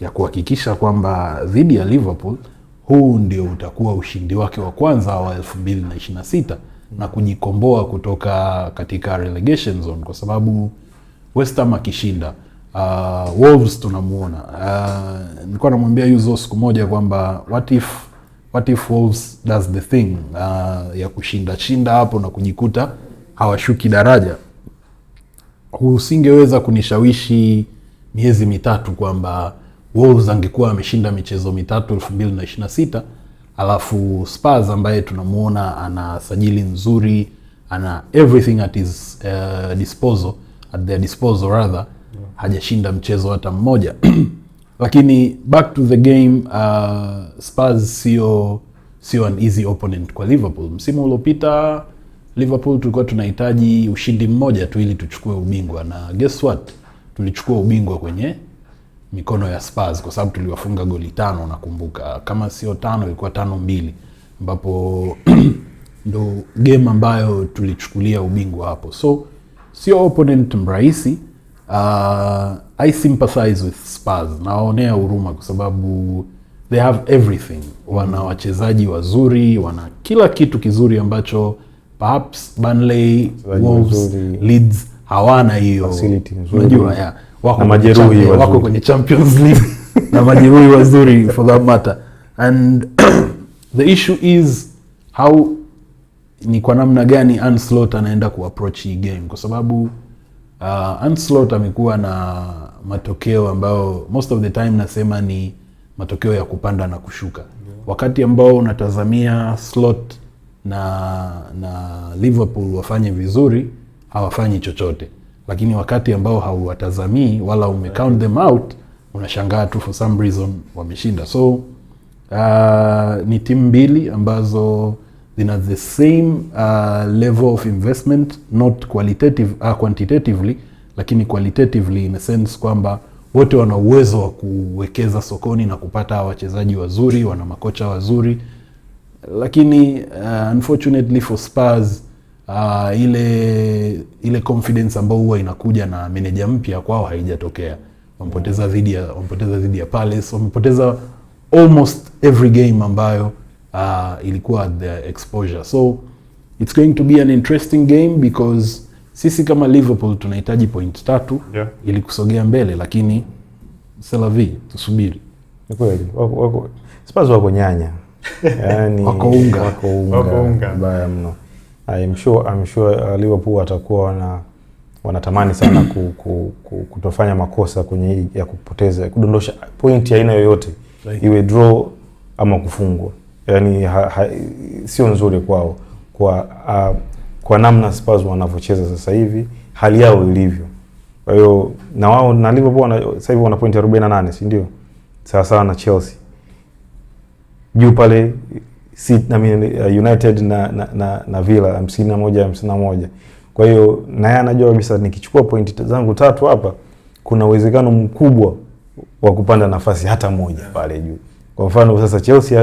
ya kuhakikisha kwamba dhidi ya Liverpool huu ndio utakuwa ushindi wake wa kwanza wa 2026 na kujikomboa kutoka katika relegation zone, kwa sababu West Ham akishinda, Wolves tunamuona. Nilikuwa namwambia Yuzo siku moja kwamba what if Wolves does the thing ya kushinda hapo na kujikuta hawashuki daraja. Usingeweza kunishawishi miezi mitatu kwamba Wolves angekuwa ameshinda michezo mitatu 2026, alafu Spurs ambaye tunamuona ana sajili nzuri, ana everything at his at their disposal rather, hajashinda mchezo hata mmoja. Lakini back to the game, Spurs sio an easy opponent kwa Liverpool. Msimu uliopita Liverpool tulikuwa tunahitaji ushindi mmoja tu ili tuchukue ubingwa, na guess what, tulichukua ubingwa kwenye mikono ya Spurs kwa sababu tuliwafunga goli 5, nakumbuka kama sio 5 ilikuwa 5-2, ambapo ndo game ambayo tulichukulia ubingwa hapo. So sio opponent mrahisi. I sympathize with Spurs, nawaonea huruma kwa sababu they have everything. Wana wachezaji wazuri, wana kila kitu kizuri ambacho perhaps Burnley, Wolves, Leeds hawana hiyo. Unajua wako kwenye Champions League na majeruhi wazuri for that matter. And the issue is how, ni kwa namna gani Ancelotti anaenda kuapproach hii game, kwa sababu Ancelotti amekuwa na matokeo ambayo most of the time nasema ni matokeo ya kupanda na kushuka. Wakati ambao unatazamia Slot na Liverpool wafanye vizuri, hawafanyi chochote. Lakini wakati ambao hauwatazamii wala umecount them out, unashangaa tu for some reason wameshinda. So ni timu mbili ambazo zina the same level of investment, not quantitatively, lakini qualitatively in a sense kwamba wote wana uwezo wa kuwekeza sokoni na kupata wachezaji wazuri, wana makocha wazuri. Lakini unfortunately for Spurs, ile confidence ambayo huwa inakuja na manager mpya kwao haijatokea. Wamepoteza dhidi ya Palace, wamepoteza almost every game ambayo ilikuwa the exposure. So it's going to be an interesting game because sisi kama Liverpool tunahitaji point 3 ili kusogea mbele, lakini Selavi tusubiri. Ni kweli wako Spurs wako nyanya. Yaani wako unga baya mno. I'm sure Liverpool watakuwa wanatamani sana kutofanya makosa kwenye hii ya kupoteza, kudondosha point ya aina yoyote, iwe draw ama kufungwa. Yaani sio nzuri kwao kwa namna Spurs wanavyocheza sasa hivi, hali yao ilivyo. Kwa hiyo na wao na Liverpool sasa hivi wana point 48, si ndio? Sawa na Chelsea. Juu pale United na Villa 51. Kwa hiyo na yeye anajua kabisa nikichukua point zangu 3 hapa kuna uwezekano mkubwa wa kupanda nafasi hata moja pale juu. Kwa mfano sasa Chelsea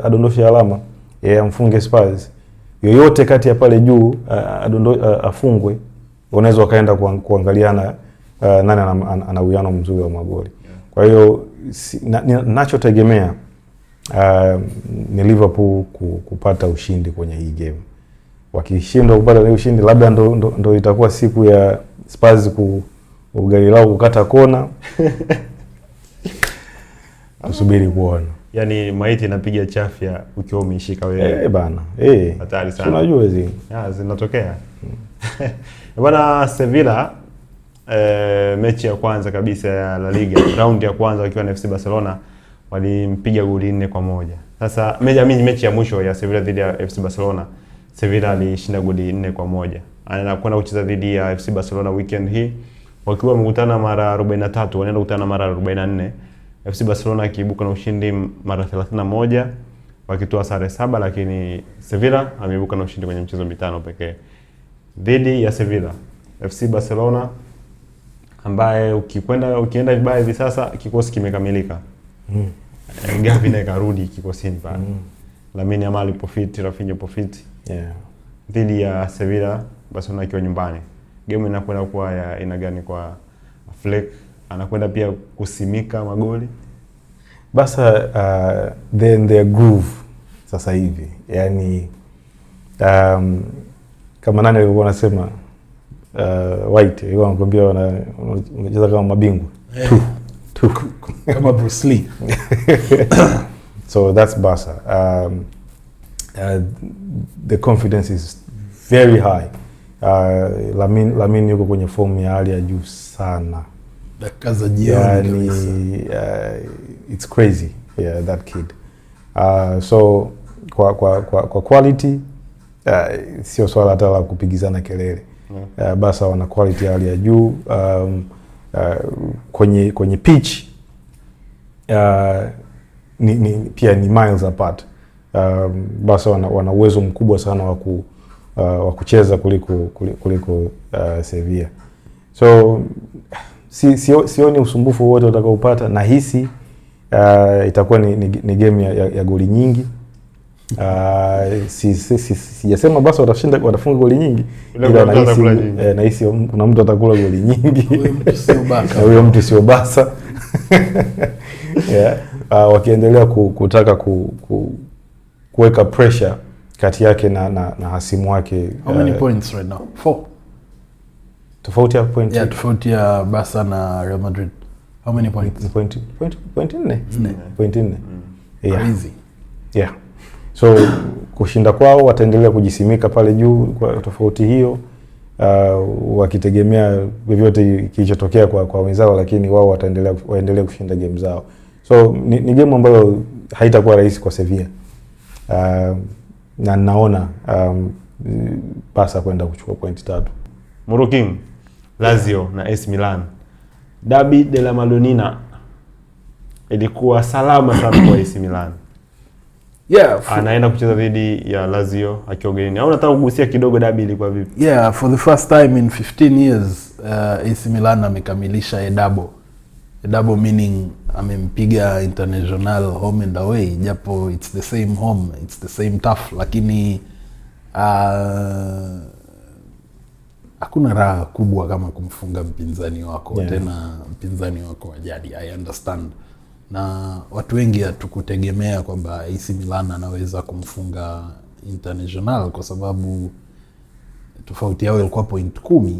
adondoshe alama, yeye amfunge Spurs, yoyote kati ya pale juu afungwe, unaweza kaenda kuangaliana nani ana uwiano mzuri wa magoli. Kwa hiyo ninachotegemea ni Liverpool kupata ushindi kwenye hii game. Wakishindwa kupata ushindi, labda ndo itakuwa siku ya Spurs ugali lao kukata kona. Tusubiri kuona. Yaani maiti inapiga chafya ukiwa umeshika wewe. Bana. Hatari sana. Unajua hizi. Zinatokea. Bwana Sevilla mechi ya kwanza kabisa ya La Liga, round ya kwanza wakiwa na FC Barcelona walimpiga goli 4-1. Sasa mechi ya mwisho ya Sevilla dhidi ya FC Barcelona, Sevilla alishinda goli 4-1. Anakwenda kucheza dhidi ya FC Barcelona weekend hii. Wakiwa wamekutana mara 43, wanaenda kukutana mara 44. FC Barcelona akiibuka na ushindi mara 31 wakitoa sare 7, lakini Sevilla ameibuka na ushindi kwenye mchezo 5 pekee. Dhidi ya Sevilla, FC Barcelona ambaye ukienda vibaya hivi sasa kikosi kimekamilika. Gavi naye karudi kikosini pale. Lamine Yamal ipo fit, Rafinha ipo fit. Dhidi ya Sevilla, Barcelona ikiwa nyumbani. Game inakwenda kuwa ya aina gani kwa Flick? Anakwenda pia kusimika magoli. Basa their groove sasa hivi. Yaani kama nani alikuwa anasema White, yeye anakuambia wanacheza kama mabingwa. Tu kama Bruce Lee. So that's Barca. The confidence is very high. Lamine yuko kwenye form ya hali ya juu sana. Dakika za jioni. It's crazy. Yeah, that kid. So kwa quality sio swala hata la kupigizana kelele. Barca wana quality ya hali ya juu. Kwenye pitch pia ni miles apart. Barca wana uwezo mkubwa sana wa kucheza kuliko Sevilla. So sioni usumbufu wote utakaopata, na hisi itakuwa ni game ya goli nyingi. Sijasema basi watafunga goli nyingi, ila nahisi kuna mtu atakula goli nyingi. Huyo mtu sio Barca. Wakiendelea kutaka kuweka pressure kati yake na hasimu wake. How many points right now? 4. Tofauti ya point. Yeah, tofauti ya Barca na Real Madrid. How many points? Point 4. Point 4. Crazy. Yeah. So kushinda kwao wataendelea kujisimika pale juu kwa tofauti hiyo, wakitegemea vyovyote kilichotokea kwa wenzao, lakini wao waendelee kushinda game zao. So ni game ambayo haitakuwa rahisi kwa Sevilla. Na naona Barca kwenda kuchukua point 3. Moroking, Lazio na AC Milan. Derby della Madonnina ilikuwa salama sana kwa AC Milan. Yeah, anaenda kucheza dhidi ya Lazio akiwa ugenini. Au nataka kugusia kidogo derby ilikuwa vipi? Yeah, for the first time in 15 years AC Milan amekamilisha a double meaning amempiga International home and away, japo it's the same home, it's the same tough, lakini hakuna raha kubwa kama kumfunga mpinzani wako, tena mpinzani wako wa jadi. I understand. Na watu wengi hatukutegemea kwamba AC Milan anaweza kumfunga International kwa sababu tofauti yao ilikuwa point 10.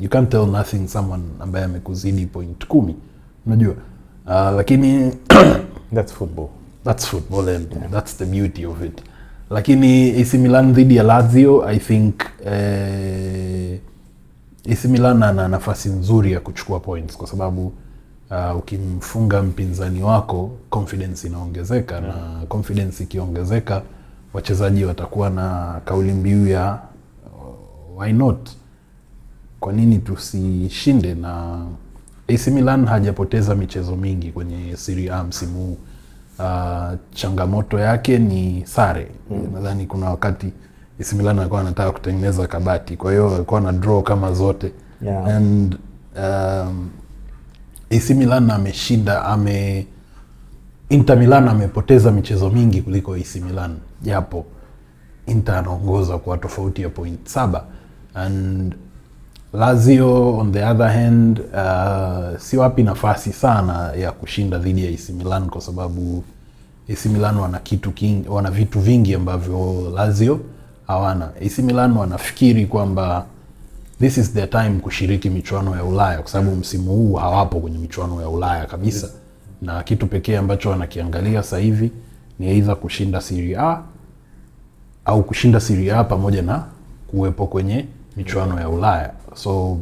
You can't tell nothing someone ambaye amekuzidi point 10, unajua. Lakini that's football and that's the beauty of it. Lakini AC Milan dhidi ya Lazio, I think AC Milan ana nafasi nzuri ya kuchukua points kwa sababu ukimfunga mpinzani wako confidence inaongezeka, na confidence ikiongezeka wachezaji watakuwa na kauli mbiu ya why not, kwa nini tusishinde. Na AC Milan hajapoteza michezo mingi kwenye Serie A msimu huu. Changamoto yake ni sare. Nadhani kuna wakati AC Milan alikuwa anataka kutengeneza kabati, kwa hiyo alikuwa na draw kama zote. And AC Milan ameshinda, Inter Milan amepoteza michezo mingi kuliko AC Milan, japo Inter anaongoza kwa tofauti ya point 7. And Lazio on the other hand si wapi nafasi sana ya kushinda dhidi ya AC Milan kwa sababu AC Milan wana vitu vingi ambavyo Lazio hawana. AC Milan wanafikiri kwamba this is their time kushiriki michuano ya Ulaya kwa sababu msimu huu hawapo kwenye michuano ya Ulaya kabisa. Na kitu pekee ambacho wanakiangalia sasa hivi ni either kushinda Serie A au kushinda Serie A pamoja na kuwepo kwenye michuano ya Ulaya. So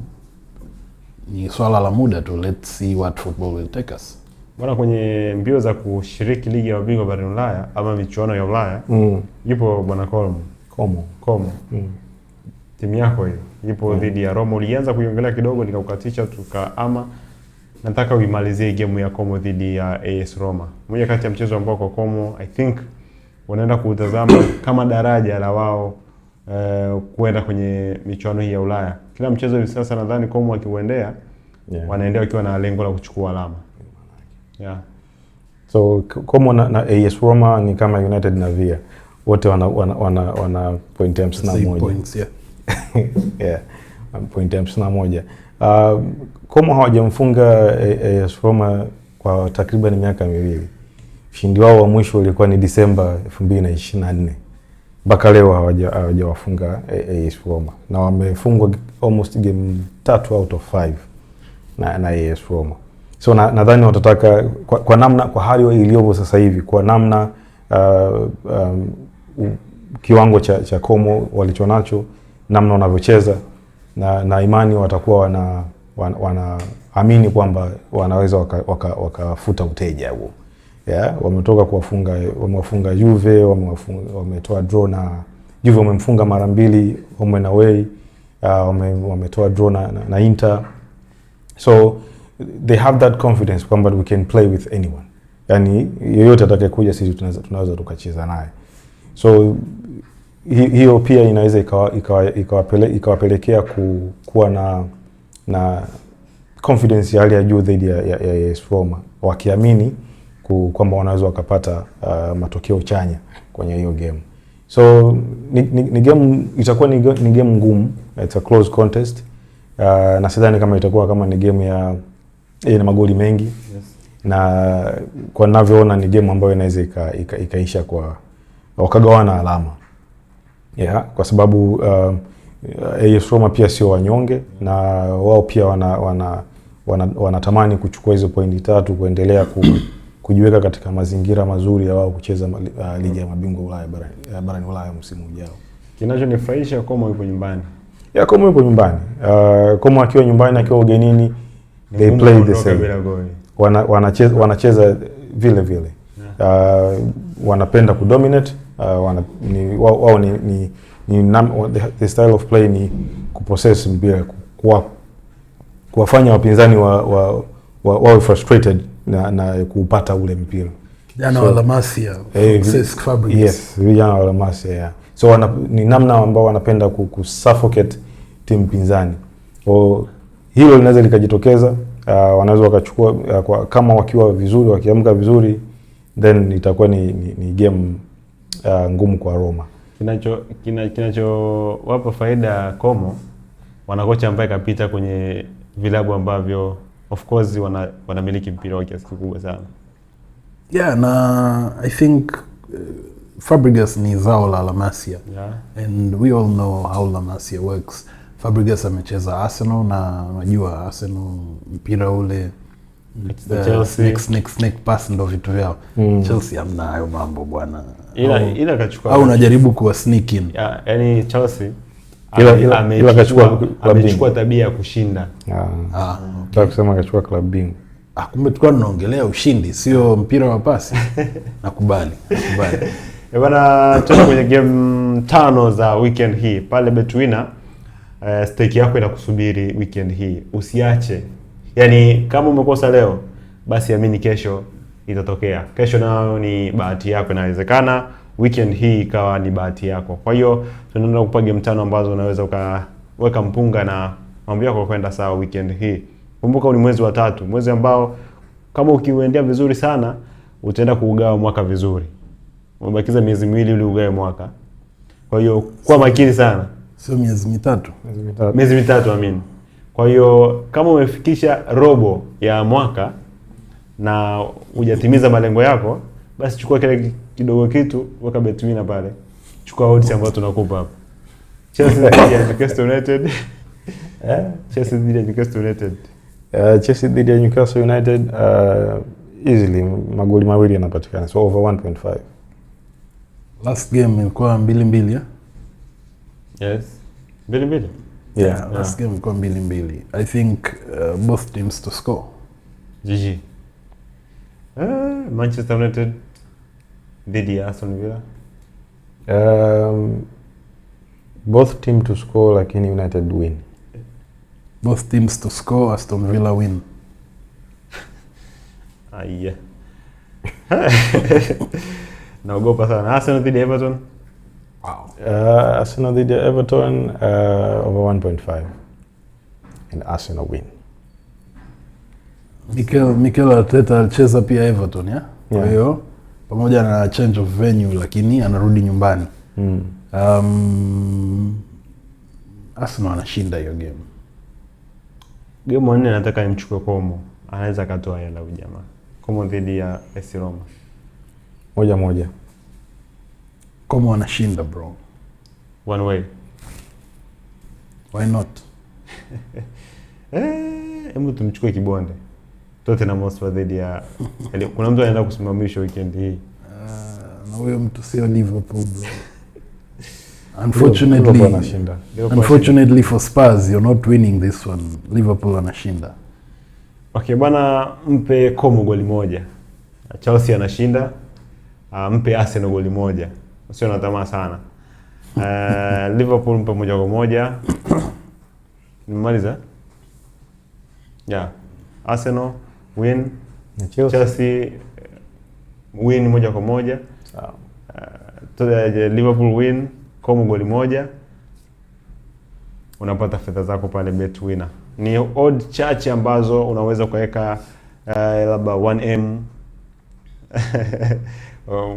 ni swala la muda tu, let's see what football will take us. Bwana, kwenye mbio za kushiriki ligi ya mabingwa barani Ulaya ama michuano ya Ulaya yupo bwana Como. Timu yako hiyo ipo dhidi ya Roma. Ulianza kuiongelea kidogo nikaukatisha ama nataka uimalizie game ya Como dhidi ya AS Roma. Moja kati ya mchezo ambao kwa Como I think wanaenda kutazama kama daraja la wao kuenda kwenye michuano hii ya Ulaya. Kila mchezo hivi sasa nadhani Como wakiuendea wanaendea wakiwa na lengo la kuchukua alama. So Como na AS Roma ni kama United na Villa. Wote wana point 51. Points, point 51. Como hawajamfunga AS Roma kwa takriban miaka 2. Ushindi wao wa mwisho ulikuwa ni Disemba 2024. Mpaka leo hawajawafunga AS Roma. Na wamefungwa almost game 3 out of 5 na AS Roma. So nadhani watataka kwa namna, kwa hali iliyopo sasa hivi, kwa namna kiwango cha Como walichonacho, namna wanavyocheza, na imani watakuwa wanaamini kwamba wanaweza wakafuta uteja huo. Wametoka wamewafunga Juve, wametoa draw na Juve, wamemfunga mara 2 home and away, wametoa draw na Inter. So they have that confidence kwamba we can play with anyone. Yani yoyote atakayekuja sisi tunaweza tukacheza naye. So hiyo pia inaweza ikawapelekea kuwa na confidence ya hali ya juu dhidi ya AS Roma, wakiamini kwamba wanaweza wakapata matokeo chanya kwenye hiyo game. So ni game, itakuwa ni game ngumu. It's a close contest. Na sidhani kama itakuwa kama ni game ina magoli mengi. Na kwa ninavyoona ni game ambayo inaweza ikaisha kwa wakagawana alama. Kwa sababu AS Roma pia sio wanyonge, na wao pia wanatamani kuchukua hizo pointi 3 kuendelea kujiweka katika mazingira mazuri ya wao kucheza ligi ya mabingwa Ulaya barani Ulaya msimu ujao. Kinachonifurahisha Como yupo nyumbani. Como yupo nyumbani. Como akiwa nyumbani, akiwa ugenini, they play the same. Wanacheza vile vile. Wanapenda kudominate. Wao ni the style of play ni kupossess mpira, kuwafanya wapinzani wawe frustrated na kupata ule mpira. Jana wa La Masia, Cesc Fabregas. Yes, vijana wa La Masia. So ni namna ambao wanapenda kusuffocate timu pinzani. Hilo linaweza likajitokeza, wanaweza wakachukua kama wakiwa vizuri, wakiamka vizuri, then itakuwa ni game ngumu kwa Roma. Kinachowapa faida Como, wanakocha ambaye kapita kwenye vilabu ambavyo of course wanamiliki mpira kwa kiasi kikubwa sana. Na I think Fabregas ni zao la La Masia. Yeah. And we all know how La Masia works. Fabregas amecheza Arsenal na unajua Arsenal mpira ule Chelsea. Snake pass ndo vitu vyao. Chelsea hamna hayo mambo bwana. Ila kachukua. Au unajaribu kuwa sneak in. Yaani Chelsea ila amechukua tabia ya kushinda. Nataka kusema kachukua club bingwa. Kumbe tulikuwa tunaongelea ushindi sio mpira wa pasi. Nakubali. Bwana, tuko kwenye game 5 za weekend hii. Pale Betwina stake yako inakusubiri weekend hii. Usiache. Yaani kama umekosa leo, basi amini kesho itatokea. Kesho nayo ni bahati yako, inawezekana weekend hii ikawa ni bahati yako. Kwa hiyo tunaenda kupa game 5 ambazo unaweza ukaweka mpunga na mambo yako kwenda sawa weekend hii. Kumbuka ni mwezi wa 3, mwezi ambao kama ukiuendea vizuri sana utaenda kuugawa mwaka vizuri. Umebakiza miezi miwili ili ugawe mwaka. Kwa hiyo kuwa makini sana. Sio miezi mitatu. Miezi mitatu amini. Kwa hiyo kama umefikisha robo ya mwaka na hujatimiza malengo yako, basi chukua kile kidogo kitu weka Betwina pale. Chukua odds ambazo tunakupa hapo. Chelsea dhidi ya Newcastle United. Chelsea dhidi ya Newcastle United. Chelsea dhidi ya Newcastle United easily magoli mawili yanapatikana, so over 1.5. Last game ilikuwa 2-2 Yes. 2-2. Yeah, last game ilikuwa 2-2. I think both teams to score. GG. Manchester United dhidi ya Aston Villa. Both team to score lakini United win. Both teams to score, Aston Villa win. Yeah. Naogopa sana. Arsenal dhidi ya Everton. Wow. Arsenal dhidi ya Everton over 1.5. And Arsenal win. Mikel Arteta alicheza pia Everton, ya? Kwa hiyo pamoja na change of venue lakini anarudi nyumbani. Arsenal anashinda hiyo game. Game 4 nataka nimchukue Como. Anaweza katoa hela huyu jamaa. Como dhidi ya AS Roma. 1-1. Como anashinda bro. One way. Why not? Hebu tumchukue Kibonde. Tottenham Hotspur dhidi ya kuna mtu anaenda kusimamisha weekend hii. Na huyo mtu sio Liverpool bro. Unfortunately for Spurs, you're not winning this one. Liverpool anashinda. Okay bwana, mpe Como goli moja. Chelsea anashinda. Mpe Arsenal goli moja. Sio na tamaa sana. Liverpool mpe 1-1. Nimaliza? Yeah. Arsenal win. Chelsea win 1-1. Sawa. Liverpool win, Como goli moja. Unapata fedha zako pale Betwina. Ni odd chache ambazo unaweza kuweka labda 1M.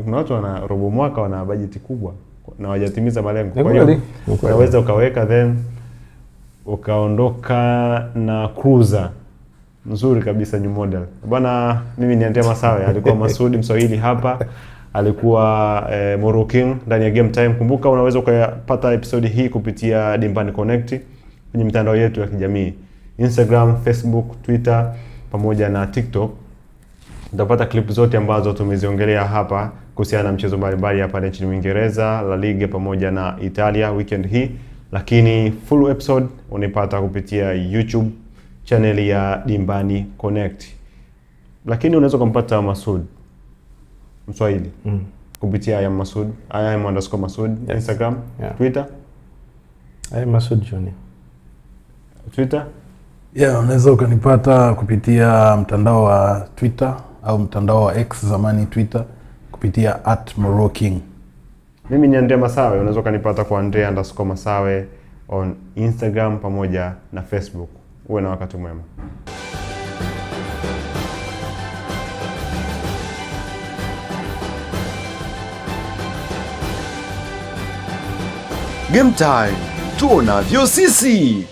Kuna watu wana robo mwaka wana bajeti kubwa na hawajatimiza malengo. Kwa hiyo unaweza ukaweka then ukaondoka na cruiser nzuri kabisa, new model. Bwana, mimi ni Andrea Masawe, alikuwa Masudi Mswahili hapa, alikuwa Moroking ndani ya Game Time. Kumbuka unaweza ukapata episode hii kupitia Dimbani Connect kwenye mitandao yetu ya kijamii, Instagram, Facebook, Twitter pamoja na TikTok. Utapata clip zote ambazo tumeziongelea hapa kuhusiana na mchezo mbalimbali hapa nchini Uingereza, La Liga pamoja na Italia weekend hii. Lakini full episode unipata kupitia YouTube channel ya Dimbani Connect. Lakini unaweza kumpata Masud Mswahili kupitia ya Masud, @Masud, yes. Instagram, Twitter. Masud Junior. Twitter? Yeah, unaweza ukanipata kupitia mtandao wa Twitter au mtandao wa X zamani Twitter kupitia @Moroking. Mimi ni Andrea Masawe, unaweza ukanipata kwa Andrea_Masawe on Instagram pamoja na Facebook. Uwe na wakati mwema. Game Time, tuonavyo sisi.